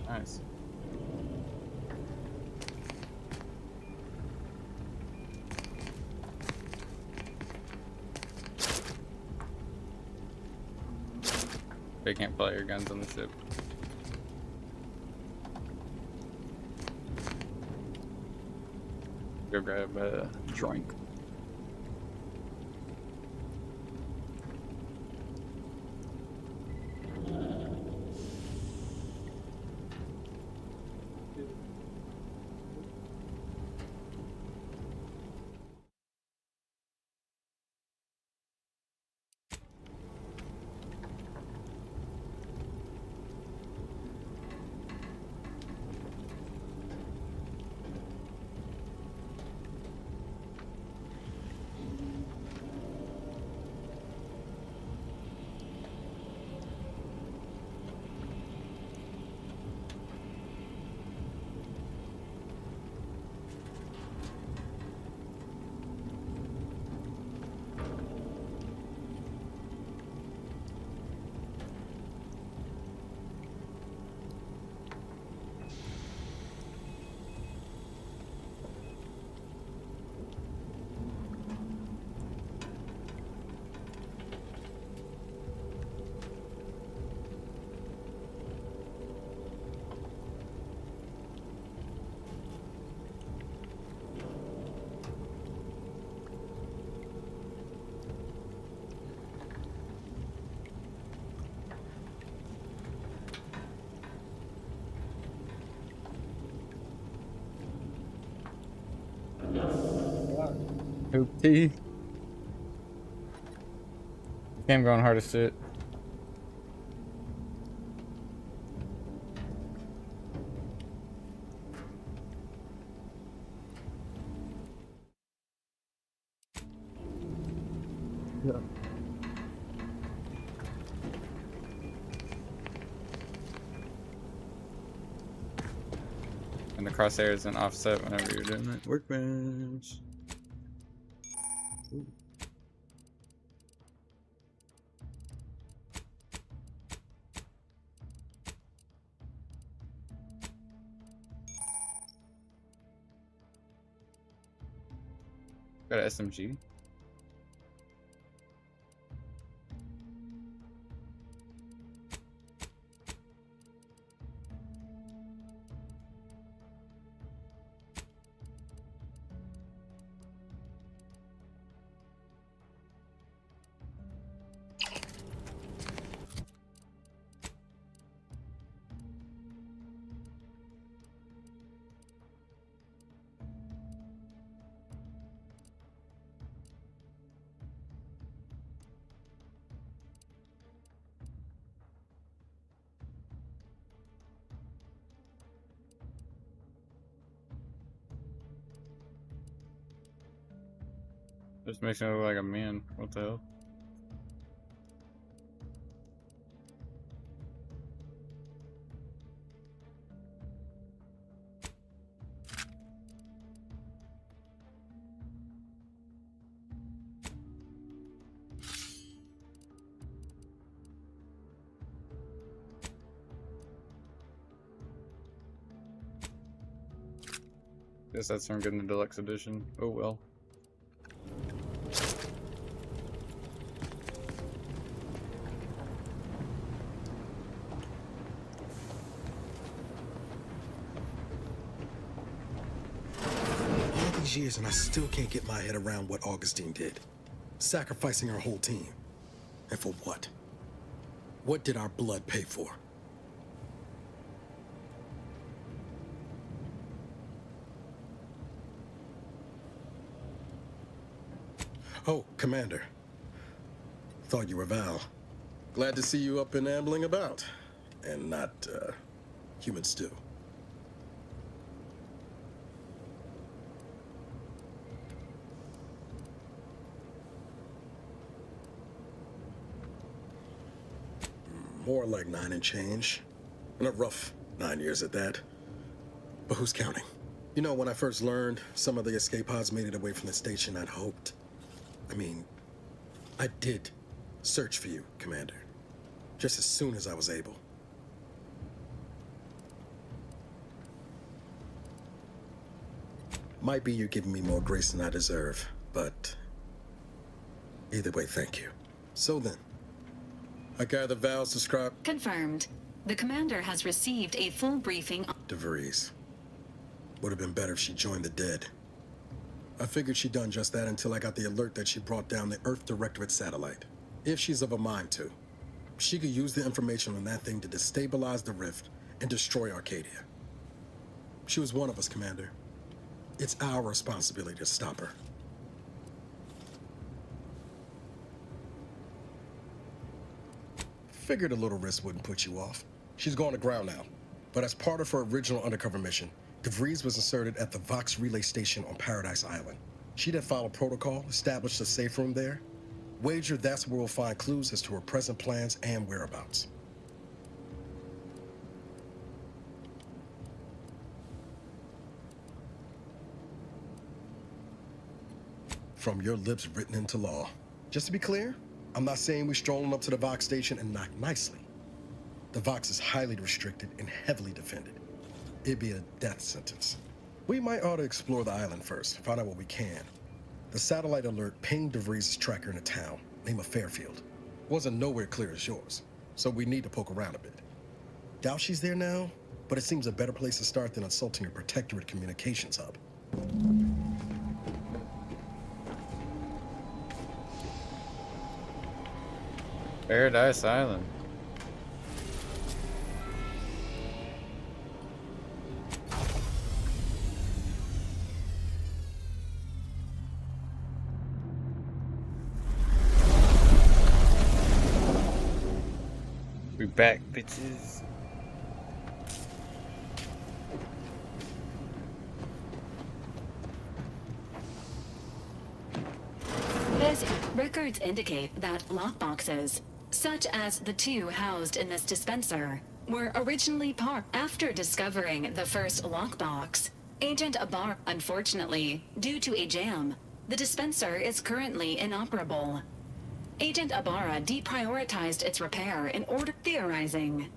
Nice. They can't play your guns on the ship. Go grab a drink. Hoop T. Game going hard as shit. Yeah. And the crosshair isn't offset whenever you're doing it. Workbench. Ooh. Got an SMG. Just makes me look like a man. What the hell? Guess that's from getting the deluxe edition. Oh well. All these years and I still can't get my head around what Augustine did. Sacrificing our whole team. And for what? What did our blood pay for? Oh, Commander. Thought you were Val. Glad to see you up and ambling about. And not, human stew. More like 9 and change. And a rough 9 years at that. But who's counting? You know, when I first learned some of the escape pods made it away from the station, I'd hoped. I did search for you, Commander. Just as soon as I was able. Might be you're giving me more grace than I deserve, but either way, thank you. So then, I gather Val's described... Confirmed. The commander has received a full briefing. DeVries. Would have been better if she joined the dead. I figured she'd done just that until I got the alert that she brought down the Earth Directorate satellite. If she's of a mind to, she could use the information on that thing to destabilize the rift and destroy Arcadia. She was one of us, Commander. It's our responsibility to stop her. Figured a little risk wouldn't put you off. She's going to ground now. But as part of her original undercover mission, DeVries was inserted at the Vox relay station on Paradise Island. She'd have followed protocol, established a safe room there. Wager that's where we'll find clues as to her present plans and whereabouts. From your lips written into law. Just to be clear, I'm not saying we're strolling up to the Vox station and knock nicely. The Vox is highly restricted and heavily defended. It'd be a death sentence. We might ought to explore the island first, find out what we can. The satellite alert pinged DeVries' tracker in a town, name of Fairfield. Wasn't nowhere clear as yours, so we need to poke around a bit. Doubt she's there now, but it seems a better place to start than insulting your Protectorate communications hub. Paradise Island. We back, bitches. His records indicate that lockboxes, such as the two housed in this dispenser, were originally parked. After discovering the first lockbox, Agent Abar, unfortunately, due to a jam, the dispenser is currently inoperable. Agent Ibarra deprioritized its repair in order theorizing.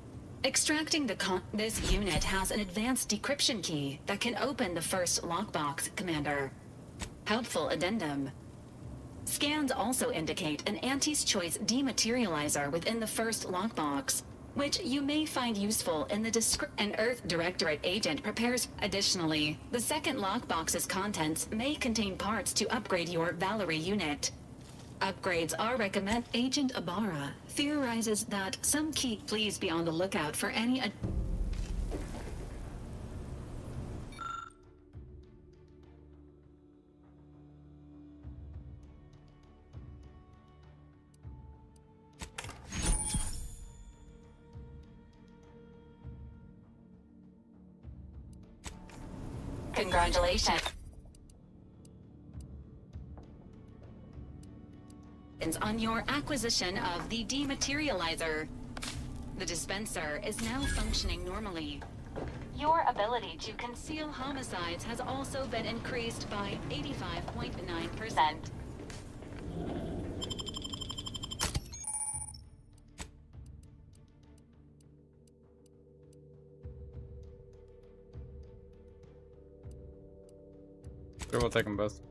Extracting this unit has an advanced decryption key that can open the first lockbox, Commander. Helpful addendum. Scans also indicate an Auntie's Choice dematerializer within the first lockbox, which you may find useful in the an Earth Directorate agent prepares. Additionally, the second lockbox's contents may contain parts to upgrade your Valerie unit. Upgrades are recommended. Agent Ibarra theorizes that some key. Please be on the lookout for any. Congratulations on your acquisition of the dematerializer. The dispenser is now functioning normally. Your ability to conceal homicides has also been increased by 85.9%. Sure, we'll take them both.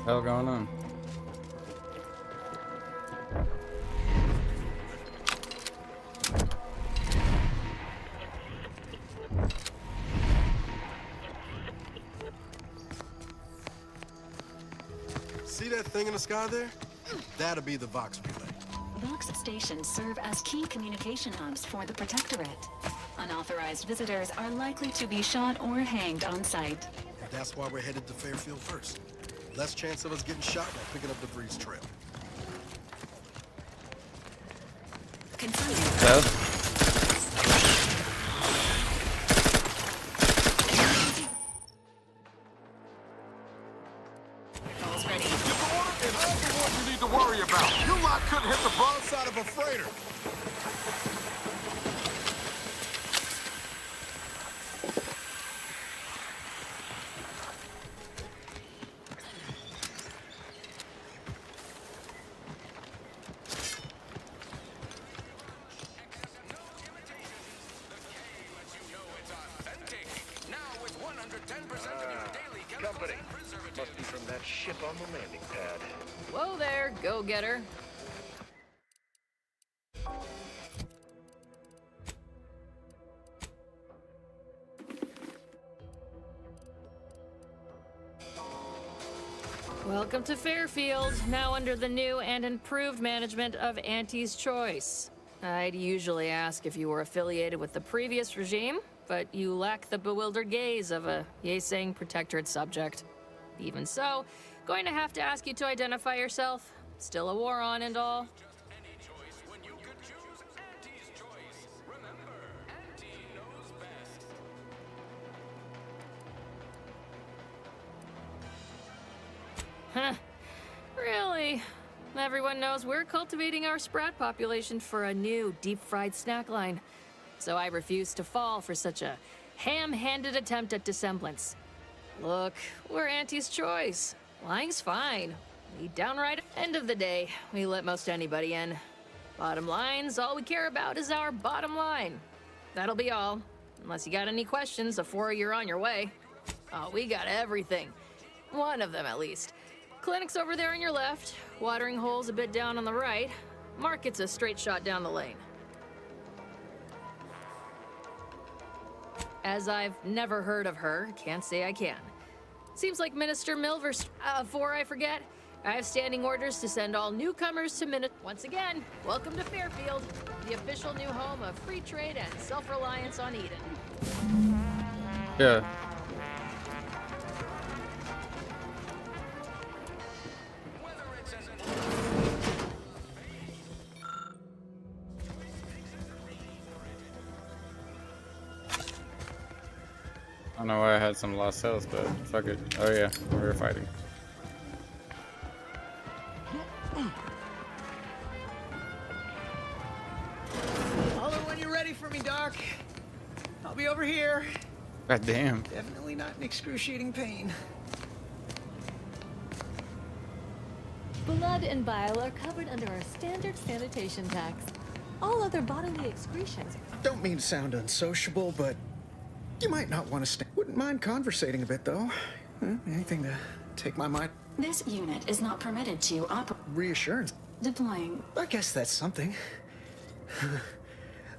Hell going on? See that thing in the sky there? That'll be the Vox relay. Vox stations serve as key communication hubs for the Protectorate. Unauthorized visitors are likely to be shot or hanged on site. That's why we're headed to Fairfield first. Less chance of us getting shot while picking up the Breeze trail. Death. Worry about. You lot couldn't hit the broadside of a freighter. Company. Must be from that ship on the landing pad. Whoa there, go-getter. Welcome to Fairfield, now under the new and improved management of Auntie's Choice. I'd usually ask if you were affiliated with the previous regime, but you lack the bewildered gaze of a yay-saying Protectorate subject. Even so, going to have to ask you to identify yourself. Still a war on and all. Huh. Really? Everyone knows we're cultivating our sprat population for a new deep-fried snack line. So I refuse to fall for such a ham-handed attempt at dissemblance. Look, we're Auntie's Choice. Lying's fine. We downright end of the day, we let most anybody in. Bottom line's all we care about is our bottom line. That'll be all. Unless you got any questions before you're on your way. Oh, we got everything. One of them at least. Clinic's over there on your left. Watering hole's a bit down on the right. Market's a straight shot down the lane. As I've never heard of her, can't say I can. Seems like Minister Milver's... before I forget, I have standing orders to send all newcomers to Once again, welcome to Fairfield, the official new home of free trade and self-reliance on Eden. Yeah. don't know why I had some lost health, but fuck it. Oh yeah, we were fighting. Holler when you're ready for me, Doc. I'll be over here. God damn. Definitely not in excruciating pain. Blood and bile are covered under our standard sanitation tax. All other bodily excretions. Don't mean to sound unsociable, but you might not want to stay. Wouldn't mind conversating a bit, though. Anything to take my mind. This unit is not permitted to operate. Reassurance. Deploying. I guess that's something.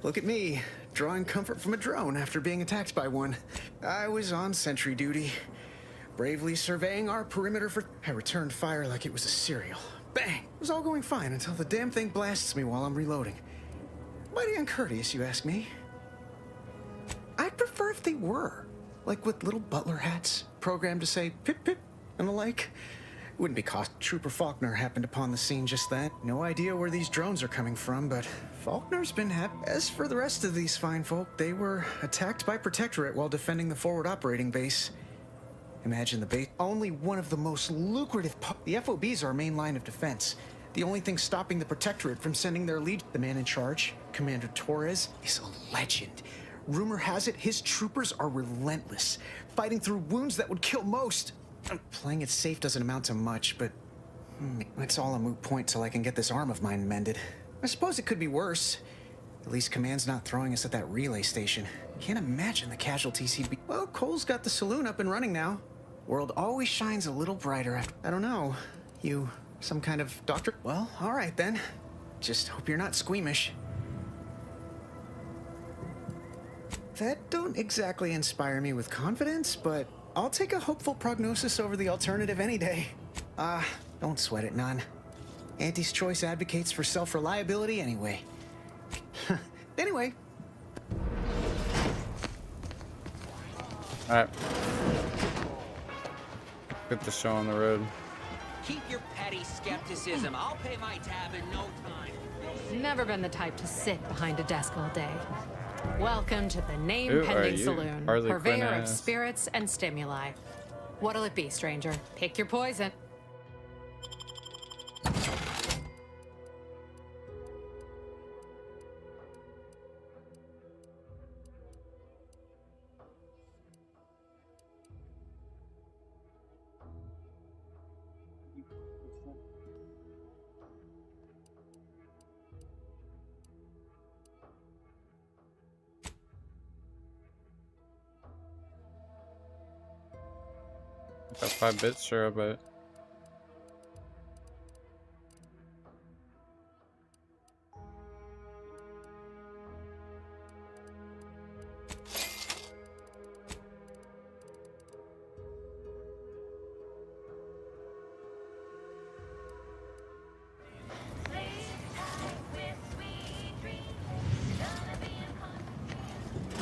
Look at me, drawing comfort from a drone after being attacked by one. I was on sentry duty, bravely surveying our perimeter for... I returned fire like it was a cereal. Bang! It was all going fine until the damn thing blasts me while I'm reloading. Mighty uncourteous, you ask me. I'd prefer if they were. Like with little butler hats, programmed to say pip pip and the like. Wouldn't be cost. Trooper Faulkner happened upon the scene just then. No idea where these drones are coming from, but Faulkner's been happy. As for the rest of these fine folk, they were attacked by Protectorate while defending the forward operating base. Imagine the base. Only one of the most lucrative. The FOBs are our main line of defense. The only thing stopping the Protectorate from sending their lead, the man in charge, Commander Torres, is a legend. Rumor has it his troopers are relentless, fighting through wounds that would kill most. Playing it safe doesn't amount to much, but it's all a moot point till I can get this arm of mine mended. I suppose it could be worse. At least Command's not throwing us at that relay station. Can't imagine the casualties he'd be. Well, Cole's got the saloon up and running now. World always shines a little brighter after. I don't know. You some kind of doctor? Well, all right then. Just hope you're not squeamish. That don't exactly inspire me with confidence, but I'll take a hopeful prognosis over the alternative any day. Don't sweat it none. Auntie's Choice advocates for self-reliability anyway. Anyway. Alright. Get the show on the road. Keep your petty skepticism. I'll pay my tab in no time. Never been the type to sit behind a desk all day. Welcome to the name-pending saloon, purveyor of spirits and stimuli. What'll it be, stranger? Pick your poison. Got 5 bits, sure, but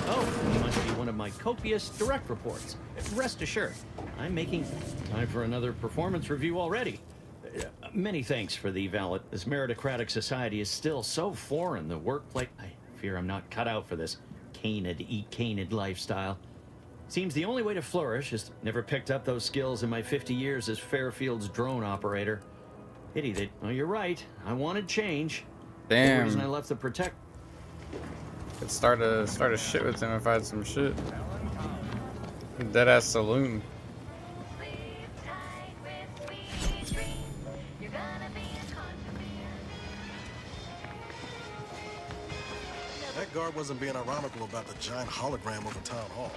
Oh, you must be one of my copious direct reports. Rest assured, I'm making time for another performance review already. Many thanks for the valet. This meritocratic society is still so foreign. The workplace. I fear I'm not cut out for this canid, eat canid lifestyle. Seems the only way to flourish is never picked up those skills in my 50 years as Fairfield's drone operator. Pity that. Oh, you're right. I wanted change. damn. The reason I left the Protect. Could start a shit with him if I had some shit. Dead ass saloon. That guard wasn't being ironical about the giant hologram over town hall.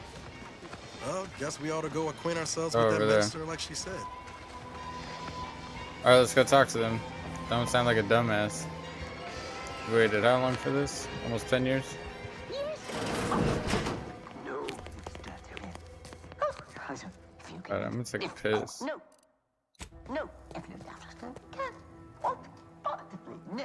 Well, guess we ought to go acquaint ourselves with that minister like she said. Alright, let's go talk to them. Don't sound like a dumbass. You waited how long for this? Almost 10 years? Alright, I'm gonna take a piss. No. No. No.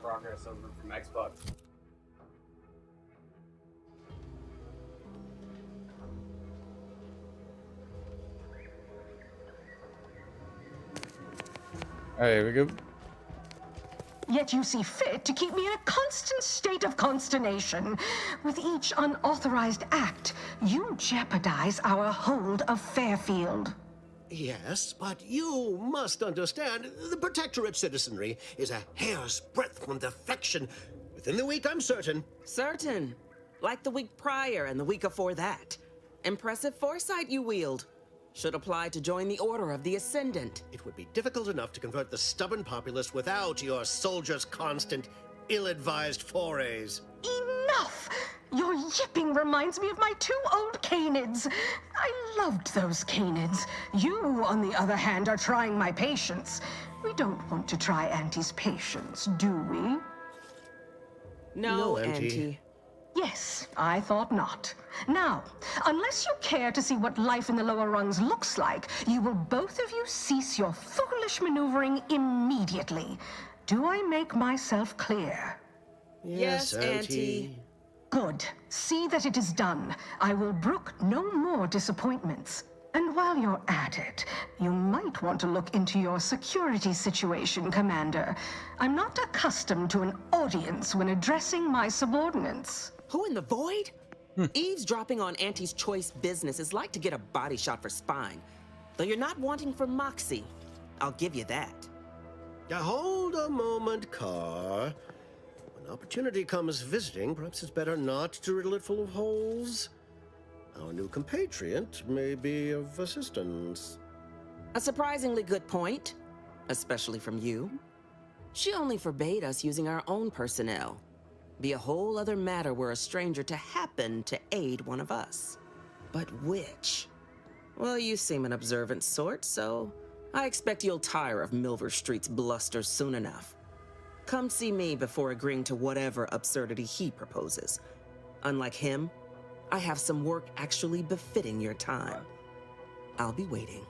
progress over from Xbox. Alright, here we go. Yet you see fit to keep me in a constant state of consternation. With each unauthorized act, you jeopardize our hold of Fairfield. Yes, but you must understand, the Protectorate citizenry is a hair's breadth from defection. Within the week, I'm certain. Certain. Like the week prior and the week before that. Impressive foresight you wield. Should apply to join the Order of the Ascendant. It would be difficult enough to convert the stubborn populace without your soldiers' constant, ill-advised forays. Enough! Your yipping reminds me of my 2 old canids. I loved those canids. You, on the other hand, are trying my patience. We don't want to try Auntie's patience, do we? No, Auntie. Yes, I thought not. Now, unless you care to see what life in the lower rungs looks like, you will both of you cease your foolish maneuvering immediately. Do I make myself clear? Yes, Auntie. Good. See that it is done. I will brook no more disappointments. And while you're at it, you might want to look into your security situation, Commander. I'm not accustomed to an audience when addressing my subordinates. Who in the void? Eavesdropping on Auntie's choice business is like to get a body shot for spine. Though you're not wanting for moxie. I'll give you that. Hold a moment, Carr. When opportunity comes visiting, perhaps it's better not to riddle it full of holes. Our new compatriot may be of assistance. A surprisingly good point, especially from you. She only forbade us using our own personnel. Be a whole other matter were a stranger to happen to aid one of us. But which? Well, you seem an observant sort, so I expect you'll tire of Milver Street's bluster soon enough. Come see me before agreeing to whatever absurdity he proposes. Unlike him, I have some work actually befitting your time. I'll be waiting.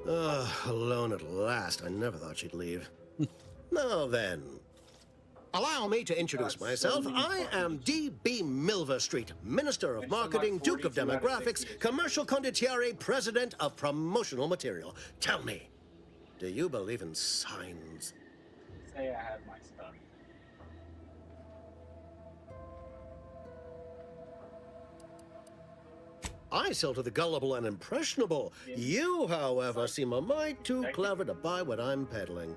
Alone at last. I never thought she'd leave. Now then, allow me to introduce myself. I am D.B. Milver Street, Minister of Marketing, Duke of Demographics, Commercial Condottiere, President of Promotional Material. Tell me, do you believe in signs? Say I have my stuff. I sell to the gullible and impressionable. You, however, seem a mite too clever to buy what I'm peddling.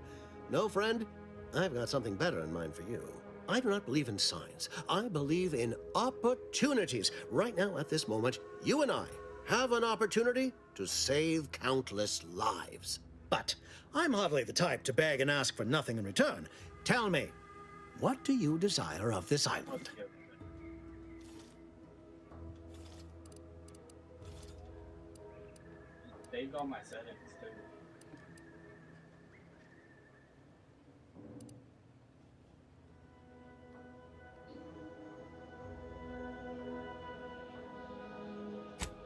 No, friend, I've got something better in mind for you. I do not believe in signs. I believe in opportunities. Right now, at this moment, you and I have an opportunity to save countless lives. But I'm hardly the type to beg and ask for nothing in return. Tell me, what do you desire of this island? Saved all my settings too.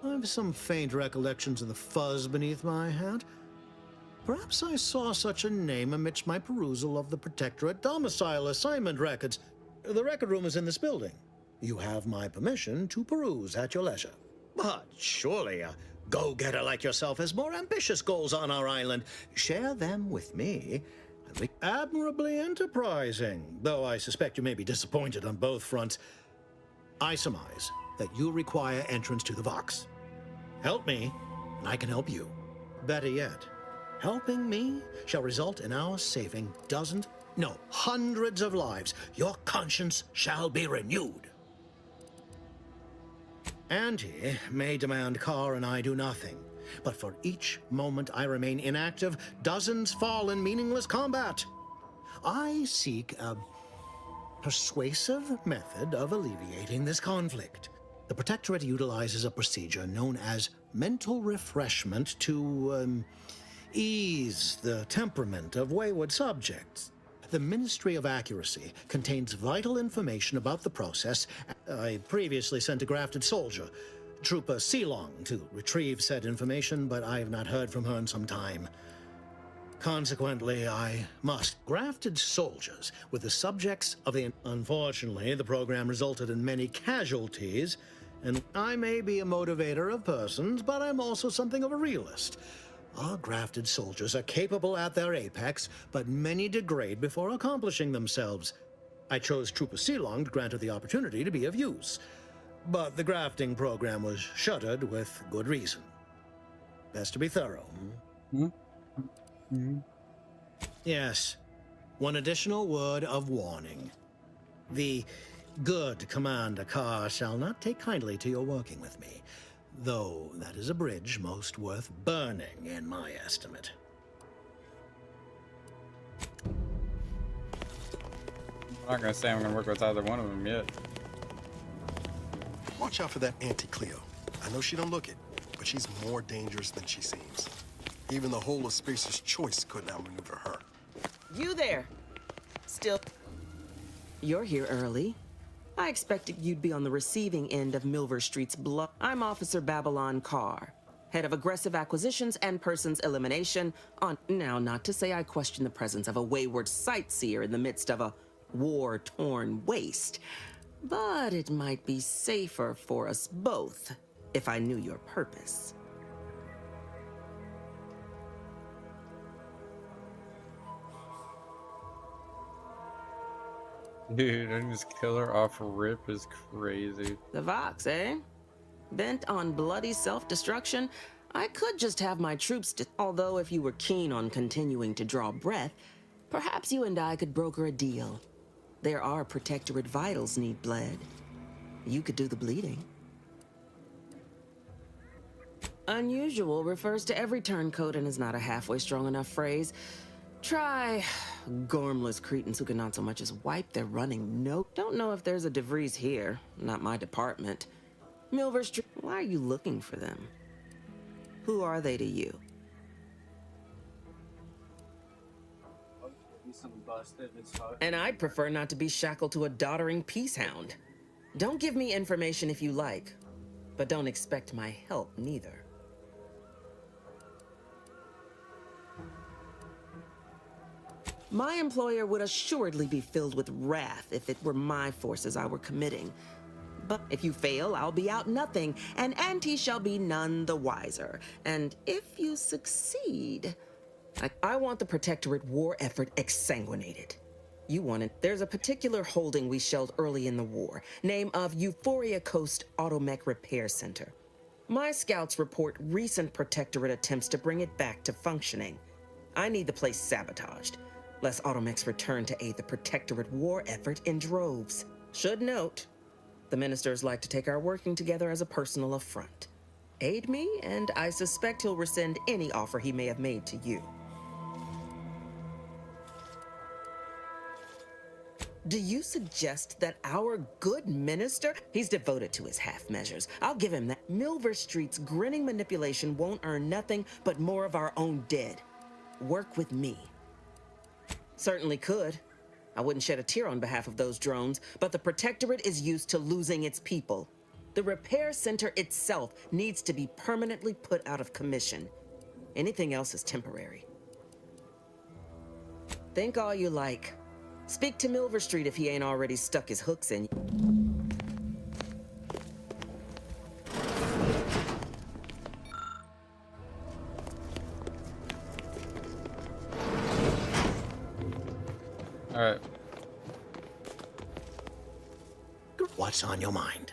I've some faint recollections of the fuzz beneath my hat. Perhaps I saw such a name amidst my perusal of the Protectorate domicile assignment records. The record room is in this building. You have my permission to peruse at your leisure. But surely a go-getter like yourself has more ambitious goals on our island. Share them with me. And we admirably enterprising, though I suspect you may be disappointed on both fronts. I surmise that you require entrance to the Vox. Help me, and I can help you. Better yet, helping me shall result in our saving dozens, no, hundreds of lives. Your conscience shall be renewed. Auntie may demand Carr and I do nothing, but for each moment I remain inactive, dozens fall in meaningless combat. I seek a persuasive method of alleviating this conflict. The Protectorate utilizes a procedure known as mental refreshment to ease the temperament of wayward subjects. The Ministry of Accuracy contains vital information about the process. I previously sent a grafted soldier, Trooper Sealong, to retrieve said information, but I have not heard from her in some time. Consequently, I must. Grafted soldiers with the subjects of the... Unfortunately, the program resulted in many casualties, and I may be a motivator of persons, but I'm also something of a realist. Our grafted soldiers are capable at their apex, but many degrade before accomplishing themselves. I chose Trooper Sealong to grant her the opportunity to be of use, but the grafting program was shuttered with good reason. Best to be thorough. Yes, one additional word of warning. The good Commander Carr shall not take kindly to your working with me, though that is a bridge most worth burning, in my estimate. I'm not gonna say I'm gonna work with either one of them yet. Watch out for that Auntie Cleo. I know she don't look it, but she's more dangerous than she seems. Even the whole of Spacer's Choice couldn't outmaneuver her. You there. Still. You're here early. I expected you'd be on the receiving end of Milver Street's blood. I'm Officer Babylon Carr, head of aggressive acquisitions and persons elimination on... Now, not to say I question the presence of a wayward sightseer in the midst of a war-torn waste, but it might be safer for us both if I knew your purpose. Dude, I just kill her off rip is crazy. The Vox, eh? Bent on bloody self-destruction? I could just have my troops although if you were keen on continuing to draw breath, perhaps you and I could broker a deal. There are Protectorate vitals need bled. You could do the bleeding. Unusual refers to every turncoat and is not a halfway strong enough phrase. Try gormless cretins who can not so much as wipe their running nose. Don't know if there's a DeVries here. Not my department. Milver Street. Why are you looking for them? Who are they to you? And I'd prefer not to be shackled to a doddering peacehound. Don't give me information if you like, but don't expect my help neither. My employer would assuredly be filled with wrath if it were my forces I were committing. But if you fail, I'll be out nothing, and Auntie shall be none the wiser. And if you succeed, I want the Protectorate war effort exsanguinated. You want it. There's a particular holding we shelled early in the war, name of Euphoria Coast Automech Repair Center. My scouts report recent Protectorate attempts to bring it back to functioning. I need the place sabotaged, lest Automechs return to aid the Protectorate war effort in droves. Should note, the ministers like to take our working together as a personal affront. Aid me, and I suspect he'll rescind any offer he may have made to you. Do you suggest that our good minister... He's devoted to his half measures. I'll give him that. Milver Street's grinning manipulation won't earn nothing but more of our own dead. Work with me. Certainly could. I wouldn't shed a tear on behalf of those drones, but the Protectorate is used to losing its people. The repair center itself needs to be permanently put out of commission. Anything else is temporary. Think all you like. Speak to Milver Street if he ain't already stuck his hooks in you. All right. What's on your mind?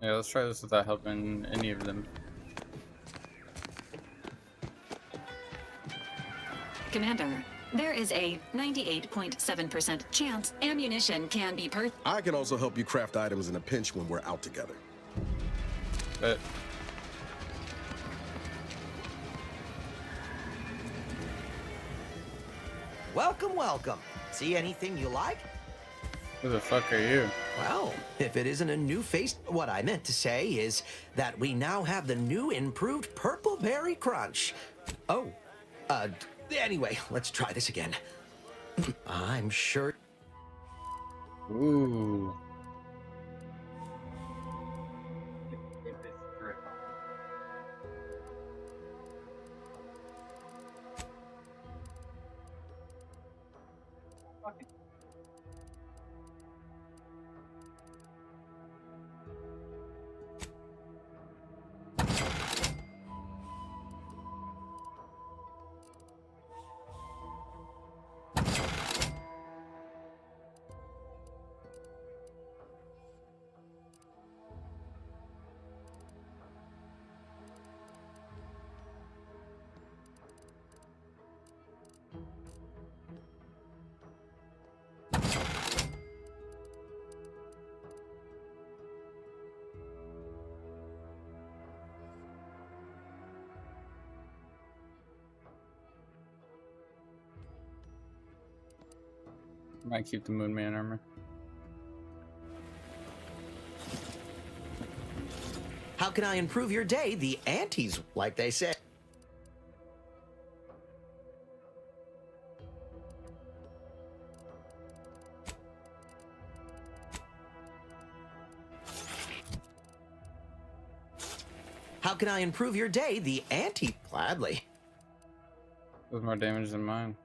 Yeah, let's try this without helping any of them. Commander, there is a 98.7% chance ammunition can be purchased. I can also help you craft items in a pinch when we're out together. But Welcome, welcome. See anything you like? who the fuck are you? Well, if it isn't a new face, what I meant to say is that we now have the new improved Purple Berry Crunch. Oh, anyway, let's try this again. I'm sure. Ooh. Might keep the Moon Man armor. How can I improve your day? The antes, like they say. How can I improve your day? The ante, gladly. Does more damage than mine.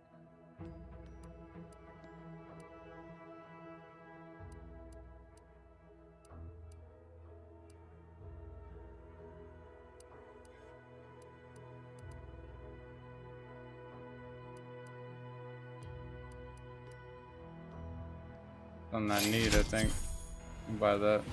On that need, I think. I'll buy that.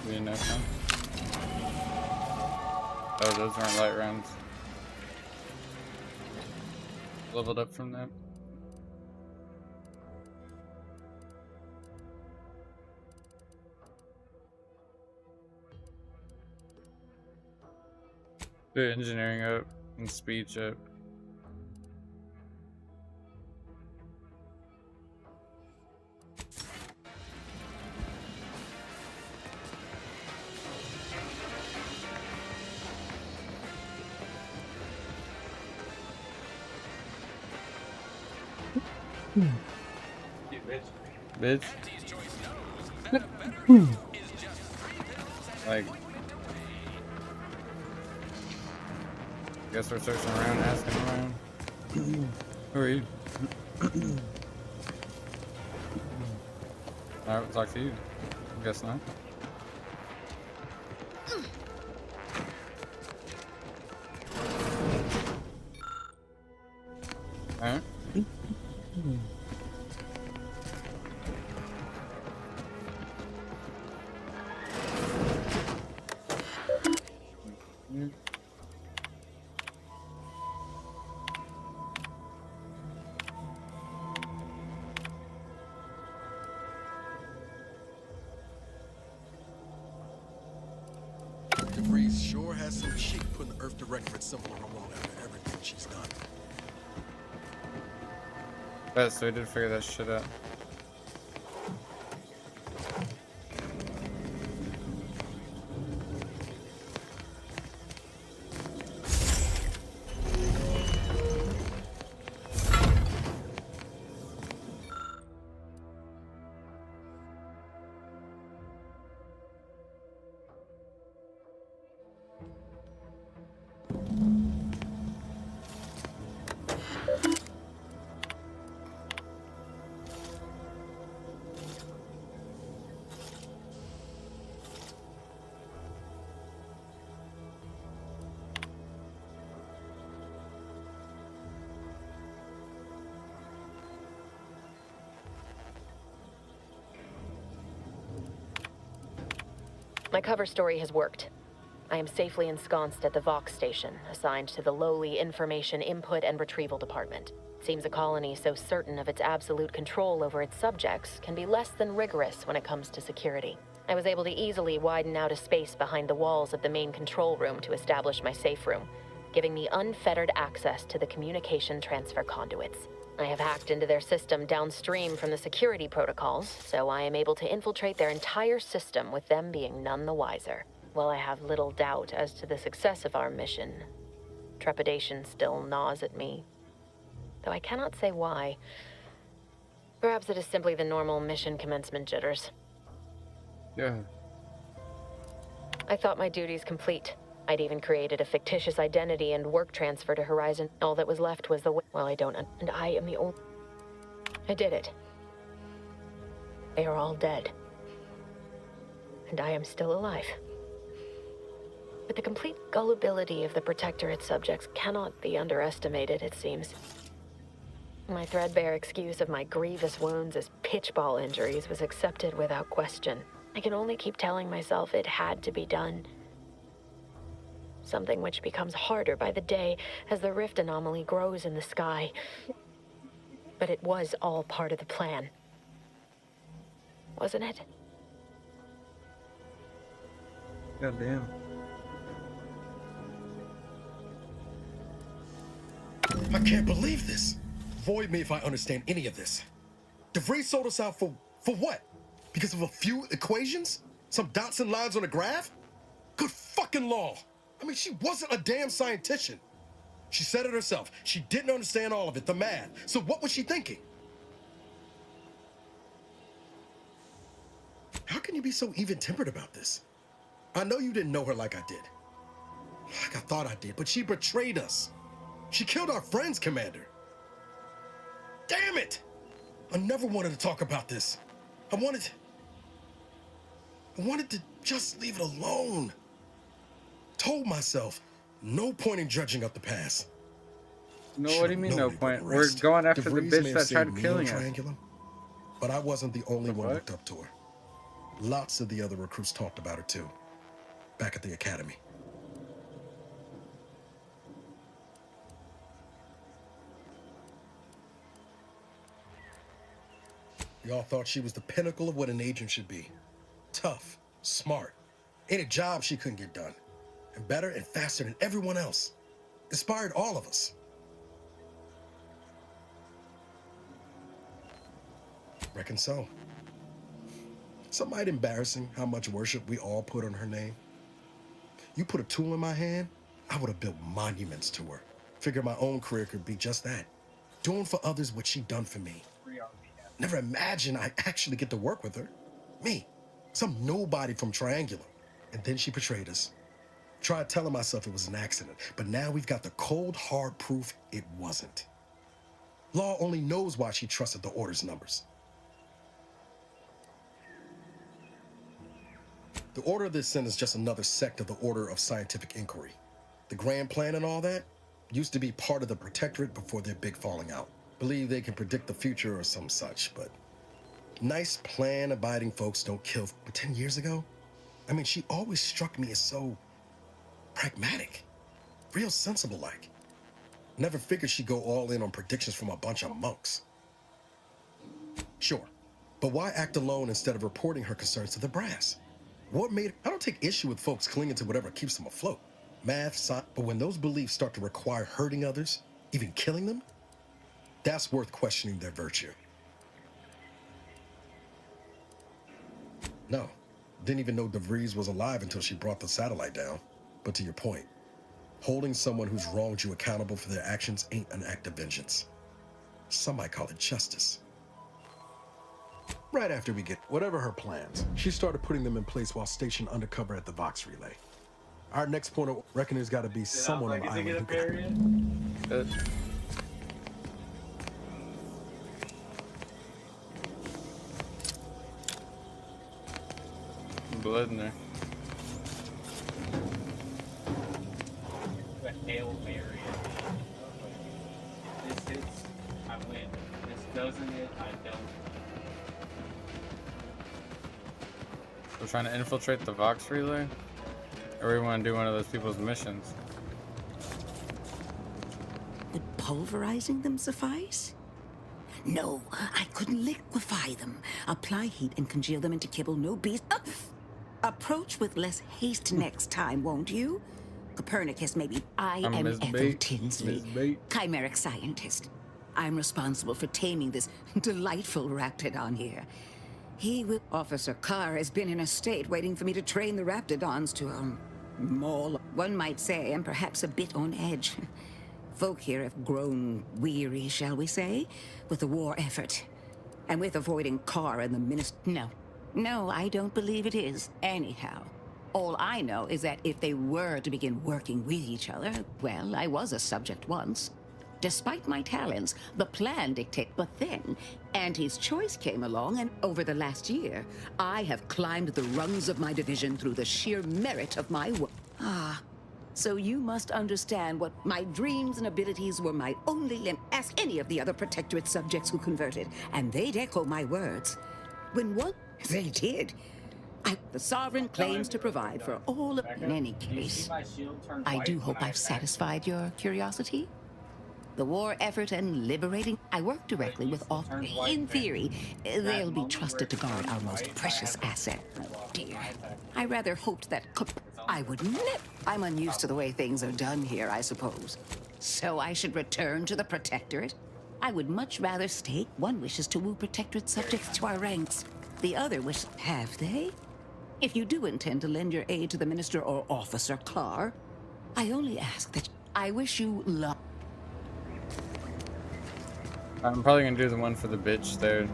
Be enough, huh? Oh, those aren't light rounds. Leveled up from that. Good engineering up and speech up. Bitch. Like, guess we're searching around, asking around. Who are you? Alright, we'll talk to you. Guess not. Alright. DeVries sure has some cheek putting the Earth Directorate symbol on her wall after everything she's done. Bet, so we did figure that shit out. My cover story has worked. I am safely ensconced at the Vox station, assigned to the lowly Information Input and Retrieval Department. Seems a colony so certain of its absolute control over its subjects can be less than rigorous when it comes to security. I was able to easily widen out a space behind the walls of the main control room to establish my safe room, giving me unfettered access to the communication transfer conduits. I have hacked into their system downstream from the security protocols, so I am able to infiltrate their entire system with them being none the wiser. While I have little doubt as to the success of our mission, trepidation still gnaws at me. Though I cannot say why. Perhaps it is simply the normal mission commencement jitters. Yeah. I thought my duties complete. I'd even created a fictitious identity and work transfer to Horizon. All that was left was the well, I don't, and I am the only. I did it. They are all dead. And I am still alive. But the complete gullibility of the Protectorate subjects cannot be underestimated, it seems. My threadbare excuse of my grievous wounds as pitchball injuries was accepted without question. I can only keep telling myself it had to be done. Something which becomes harder by the day as the rift anomaly grows in the sky. But it was all part of the plan. Wasn't it? God damn. I can't believe this. Void me if I understand any of this. DeVries sold us out for what? Because of a few equations? Some dots and lines on a graph? Good fucking law. I mean, she wasn't a damn scientician. She said it herself. She didn't understand all of it, the math. So what was she thinking? How can you be so even-tempered about this? I know you didn't know her like I did. Like I thought I did, but she betrayed us. She killed our friends, Commander. Damn it! I never wanted to talk about this. I wanted to just leave it alone. Told myself, no point in judging up the past. No, what do you mean no point? We're going after the bitch that tried killing us. But I wasn't the only one who looked up to her. Lots of the other recruits talked about her too. Back at the academy. Y'all thought she was the pinnacle of what an agent should be. Tough, smart, any job she couldn't get done. And better and faster than everyone else. Inspired all of us. Reckon so. Somewhat embarrassing how much worship we all put on her name. You put a tool in my hand, I would have built monuments to her. Figure my own career could be just that. Doing for others what she done for me. Never imagined I'd actually get to work with her. Me, some nobody from Triangular. And then she betrayed us. Tried telling myself it was an accident, but now we've got the cold, hard proof it wasn't. Law only knows why she trusted the Order's numbers. The Order of this Sin is just another sect of the Order of Scientific Inquiry. The grand plan and all that used to be part of the Protectorate before their big falling out. Believe they can predict the future or some such, but nice plan-abiding folks don't kill. But 10 years ago? I mean, she always struck me as so pragmatic, real sensible-like. Never figured she'd go all in on predictions from a bunch of monks. Sure, but why act alone instead of reporting her concerns to the brass? What made her? I don't take issue with folks clinging to whatever keeps them afloat. math, science. But when those beliefs start to require hurting others, even killing them, that's worth questioning their virtue. No, didn't even know DeVries was alive until she brought the satellite down. But to your point, holding someone who's wronged you accountable for their actions ain't an act of vengeance. Some might call it justice. Right after we get whatever her plans, she started putting them in place while stationed undercover at the Vox Relay. Our next point of reckoning's got to be someone on the island who can... Blood in there. A Hail Mary. This hits, I win. This doesn't hit, I don't. We're trying to infiltrate the Vox Relay? Or we want to do one of those people's missions? Would pulverizing them suffice? No, I couldn't liquefy them. Apply heat and congeal them into kibble, no beast. Approach with less haste next time, won't you? Copernicus, maybe. I am Ethel Tinsley, chimeric scientist. I'm responsible for taming this delightful raptidon here. He will... Officer Carr has been in a state waiting for me to train the raptidons to, maul. One might say I'm perhaps a bit on edge. Folk here have grown weary, shall we say, with the war effort. And with avoiding Carr and the minister... No, I don't believe it is. Anyhow, all I know is that if they were to begin working with each other, well, I was a subject once. Despite my talents, the plan dictated. But then, Auntie's choice came along, and over the last year, I have climbed the rungs of my division through the sheer merit of my work. So you must understand what my dreams and abilities were my only limit. Ask any of the other Protectorate subjects who converted, and they'd echo my words. When one... They did. The Sovereign claims to provide for all of... In any case, I do hope I've satisfied your curiosity. The war effort and liberating... I work directly with all... In theory, they'll be trusted to guard our most precious asset. Oh, dear. I rather hoped that... I would never... I'm unused to the way things are done here, I suppose. So I should return to the Protectorate? I would much rather stay. One wishes to woo Protectorate subjects to our ranks. The other wishes... Have they? If you do intend to lend your aid to the Minister or Officer Carr, I only ask that... I wish you luck. I'm probably gonna do the one for the bitch there.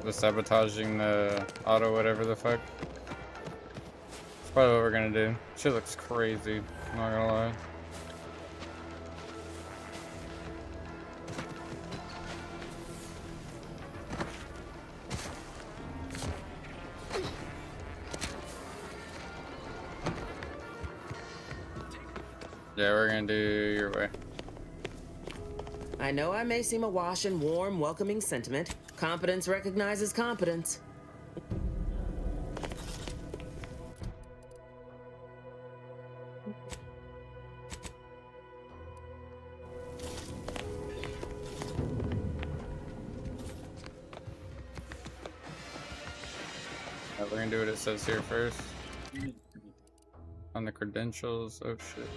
The sabotaging the auto, whatever the fuck. That's probably what we're gonna do. She looks crazy, I'm not gonna lie. Yeah, we're gonna do your way. I know I may seem awash in warm, welcoming sentiment. Competence recognizes competence. We're gonna do what it says here first. On the credentials, oh shit.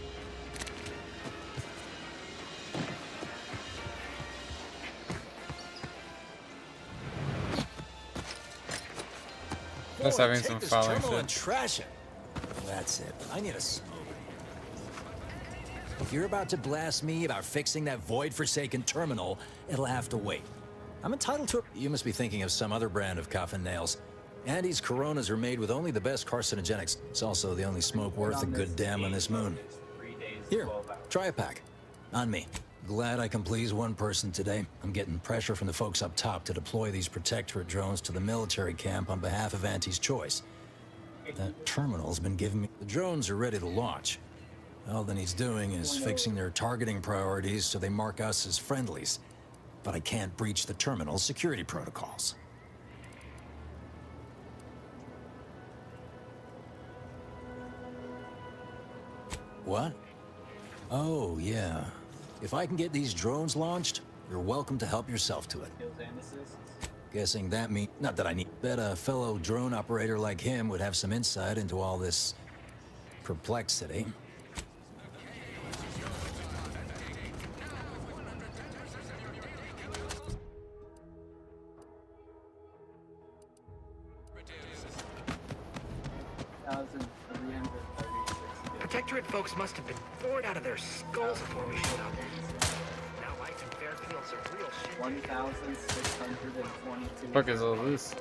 Us having some following shit. And trash it. That's it. I need a smoke. If you're about to blast me about fixing that void-forsaken terminal, it'll have to wait. I'm entitled to... You must be thinking of some other brand of coffin nails. Andy's Coronas are made with only the best carcinogenics. It's also the only smoke worth a good damn on this moon. Here, try a pack. On me. Glad I can please one person today. I'm getting pressure from the folks up top to deploy these Protectorate drones to the military camp on behalf of Auntie's choice. That terminal's been giving me... The drones are ready to launch. All that he's doing is fixing their targeting priorities so they mark us as friendlies. But I can't breach the terminal's security protocols. What? Oh, yeah. If I can get these drones launched, you're welcome to help yourself to it. Guessing that means... Not that I need... Bet a fellow drone operator like him would have some insight into all this... perplexity. Protectorate folks must have been bored out of their skulls before we showed up. Now life in Fairfield's a real shit. 1,622. Fuck is all this?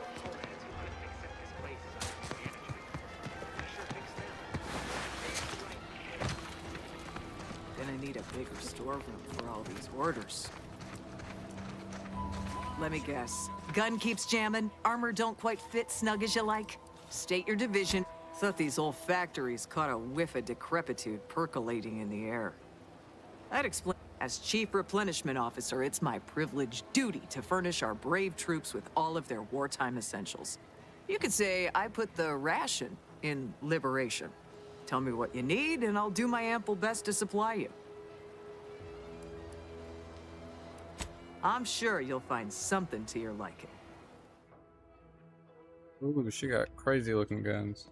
Gonna need a bigger storeroom for all these orders. Let me guess. Gun keeps jamming, armor don't quite fit snug as you like. State your division. Thought these old factories caught a whiff of decrepitude percolating in the air. That explains. As Chief Replenishment Officer, it's my privileged duty to furnish our brave troops with all of their wartime essentials. You could say I put the ration in liberation. Tell me what you need, and I'll do my ample best to supply you. I'm sure you'll find something to your liking. Ooh, she got crazy looking guns.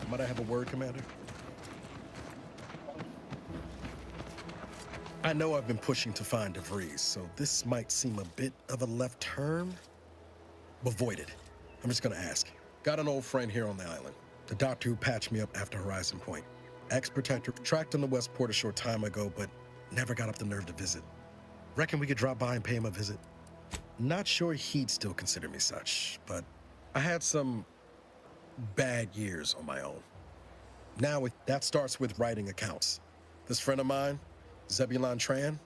Might I have a word, Commander? I know I've been pushing to find DeVries, so this might seem a bit of a left turn, but void it. I'm just gonna ask. Got an old friend here on the island. The doctor who patched me up after Horizon Point. Ex-protector, tracked him to Westport a short time ago, but never got up the nerve to visit. Reckon we could drop by and pay him a visit? Not sure he'd still consider me such, but I had some bad years on my own. Now that starts with writing accounts. This friend of mine, Zebulon Tran,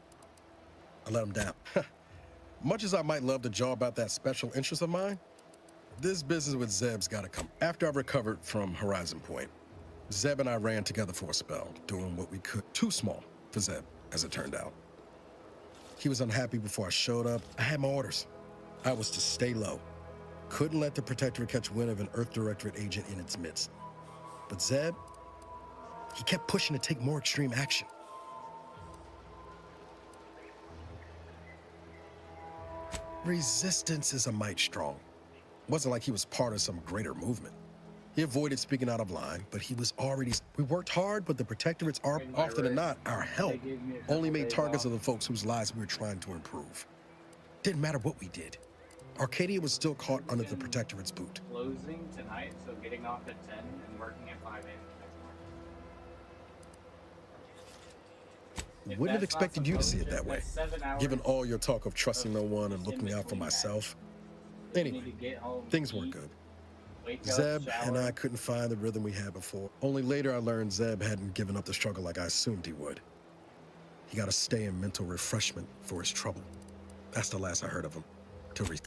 I let him down. Much as I might love to jaw about that special interest of mine, this business with Zeb's gotta come. After I recovered from Horizon Point, Zeb and I ran together for a spell, doing what we could. Too small for Zeb, as it turned out. He was unhappy before I showed up. I had my orders. I was to stay low. Couldn't let the Protectorate catch wind of an Earth Directorate agent in its midst. But Zeb, he kept pushing to take more extreme action. Resistance is a mite strong. Wasn't like he was part of some greater movement. He avoided speaking out of line, but he was already... We worked hard, but the Protectorates are, often than not, our help. Only made targets of the folks whose lives we were trying to improve. Didn't matter what we did. Arcadia was still caught under the Protectorate's boot. Closing tonight, so getting off at 10 and working at 5 a.m. Wouldn't have expected you to see it that way, given all your talk of trusting no one and looking out for myself. Anyway, things weren't good. Zeb and I couldn't find the rhythm we had before. Only later I learned Zeb hadn't given up the struggle like I assumed he would. He got to stay in mental refreshment for his trouble. That's the last I heard of him.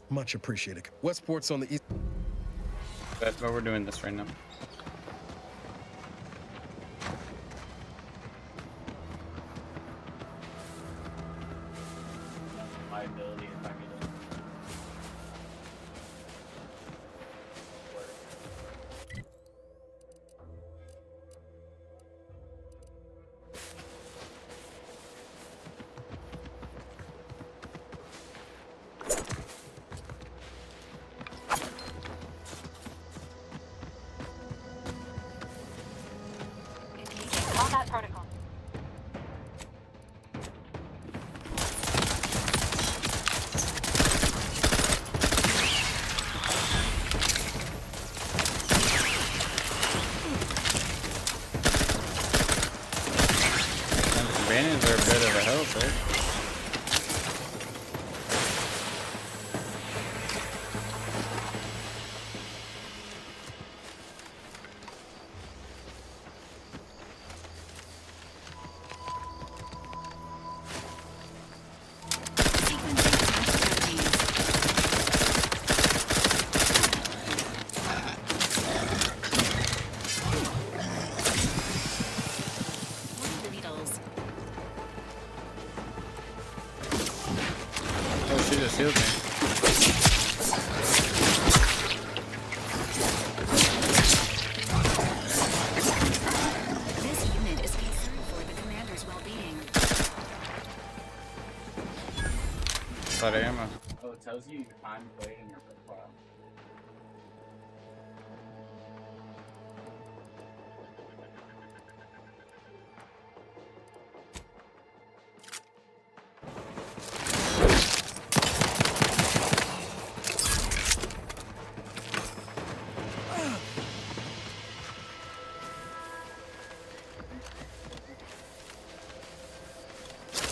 Much appreciated. Westport's on the east. That's why we're doing this right now. My ability if I could. Combat protocol. Companions are a bit of a help, right? She just healed me. This unit is concerned for the commander's well-being. almost out of ammo. Oh, it tells you your time played in your profile.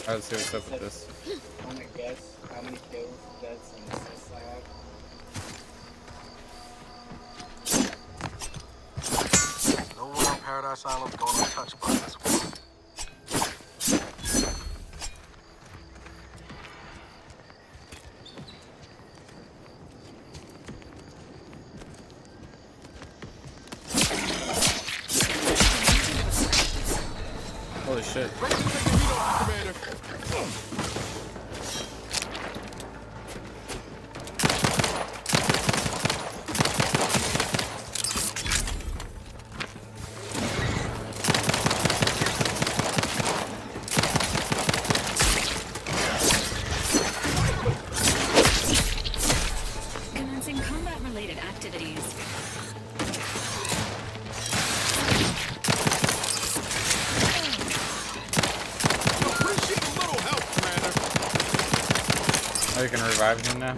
Let's see what's up with this. I want to guess how many kills, deaths, and assists I have. No one on Paradise Island's going untouched by this one. Holy shit. Commencing combat-related activities. Oh, you can revive him now?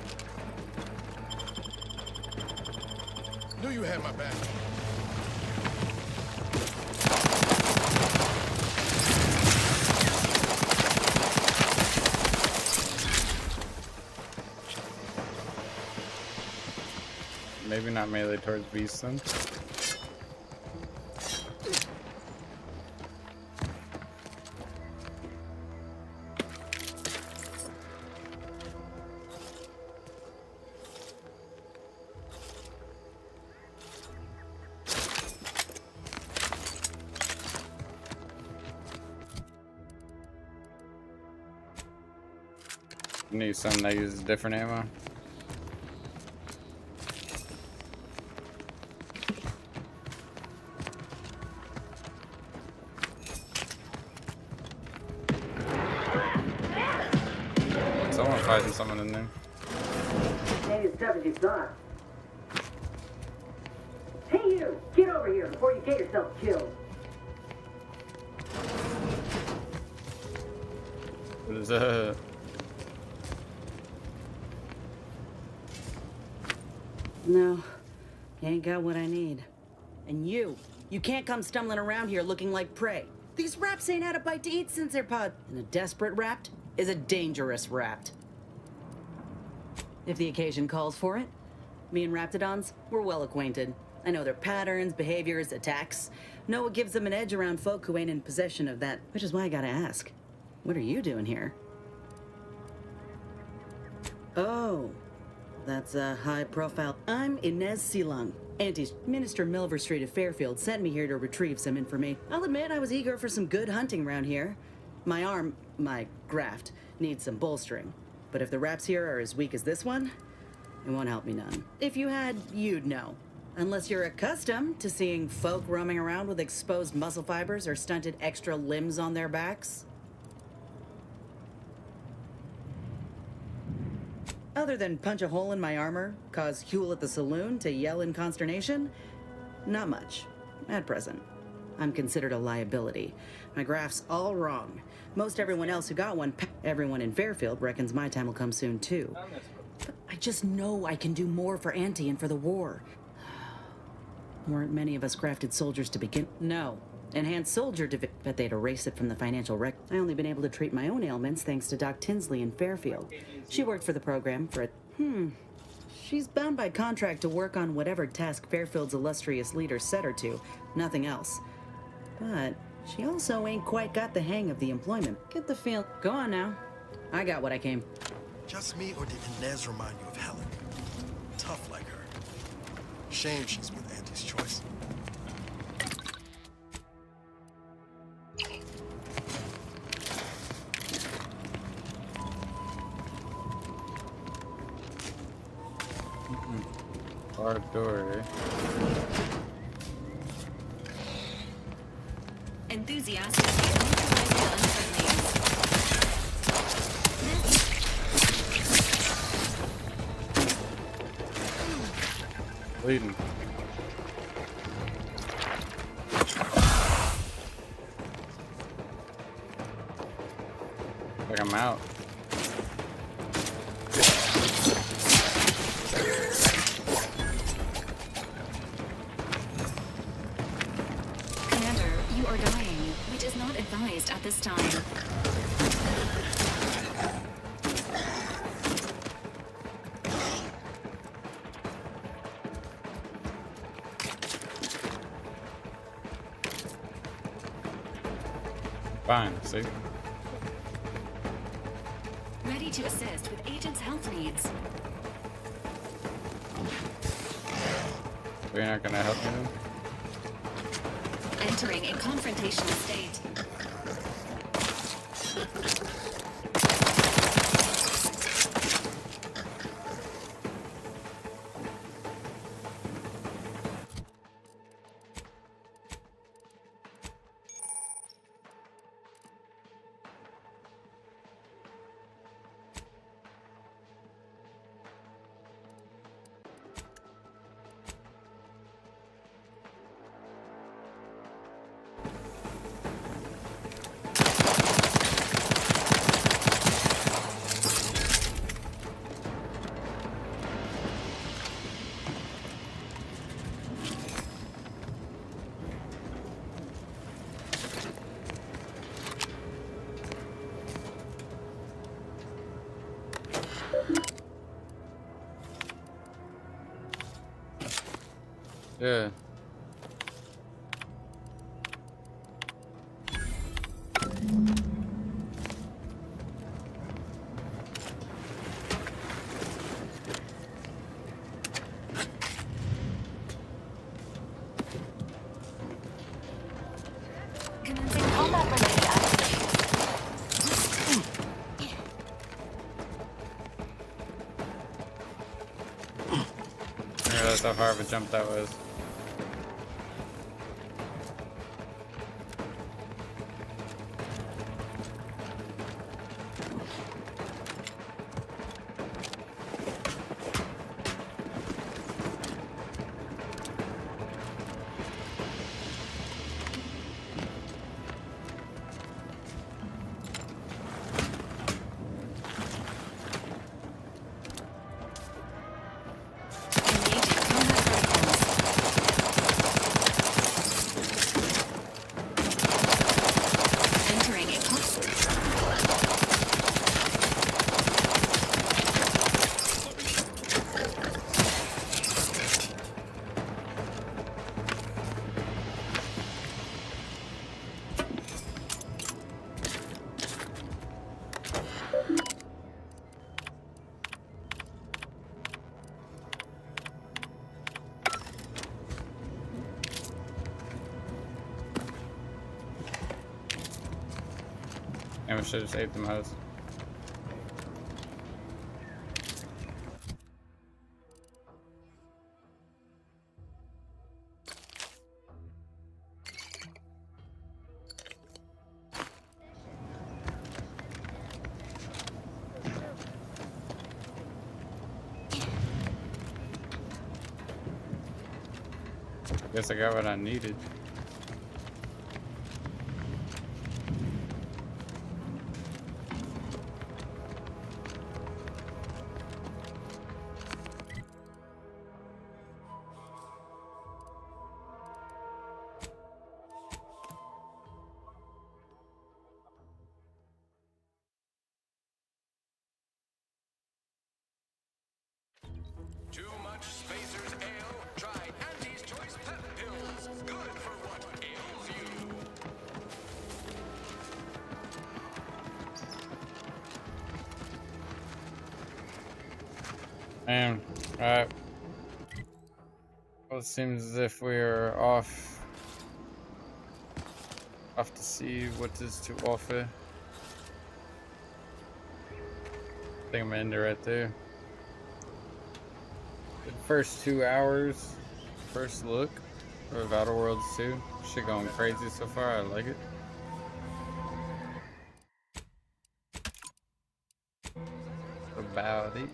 Knew you had my back. Maybe not melee towards beasts then. Need something that uses different ammo. Someone fighting someone in there. Ain't as tough as you thought. Hey you! Get over here before you get yourself killed. What is that? No, you ain't got what I need. And you can't come stumbling around here looking like prey. These raps ain't had a bite to eat since their pod. And a desperate rapt is a dangerous rapt. If the occasion calls for it, me and raptidons, we're well acquainted. I know their patterns, behaviors, attacks. Know what gives them an edge around folk who ain't in possession of that. Which is why I gotta ask, what are you doing here? Oh. That's a high profile. I'm Inez Silung. Auntie's Minister Milver Street of Fairfield sent me here to retrieve some information. I'll admit I was eager for some good hunting around here. My arm, my graft, needs some bolstering. But if the raps here are as weak as this one, it won't help me none. If you had, you'd know. Unless you're accustomed to seeing folk roaming around with exposed muscle fibers or stunted extra limbs on their backs. Other than punch a hole in my armor, cause Huel at the saloon to yell in consternation, not much, at present. I'm considered a liability. My graph's all wrong. Most everyone else who got one, everyone in Fairfield reckons my time will come soon too. But I just know I can do more for Auntie and for the war. Weren't many of us crafted soldiers to begin. No. Enhanced soldier but they'd erase it from the financial rec. I only been able to treat my own ailments thanks to Doc Tinsley in Fairfield. She worked for the program for She's bound by contract to work on whatever task Fairfield's illustrious leader set her to, nothing else. But she also ain't quite got the hang of the employment. Get the feel. Go on now. I got what I came. Just me, or did Inez remind you of Helen? Tough like her. Shame she's with Auntie's choice. Hard door, eh? Enthusiastically neutralizing unfriendlies. Bleeding. Like I'm out. Commander, you are dying, which is not advised at this time. Fine, see? Ready to assist with agent's health needs. We're not gonna help you then? Entering a confrontational state. Yeah. Commencing combat-related activity. I realized how far of a jump that was. Entering a And we should have saved them hoes. Guess I got what I needed. Too much Spacer's Ale? Try Andy's Choice Pep Pills. Good for what ails you. Man, alright. Well, it seems as if we are off to see what is to offer. I think I'm gonna end it right there. The first 2 hours, first look of Outer Worlds 2. Shit going crazy so far, I like it. About it.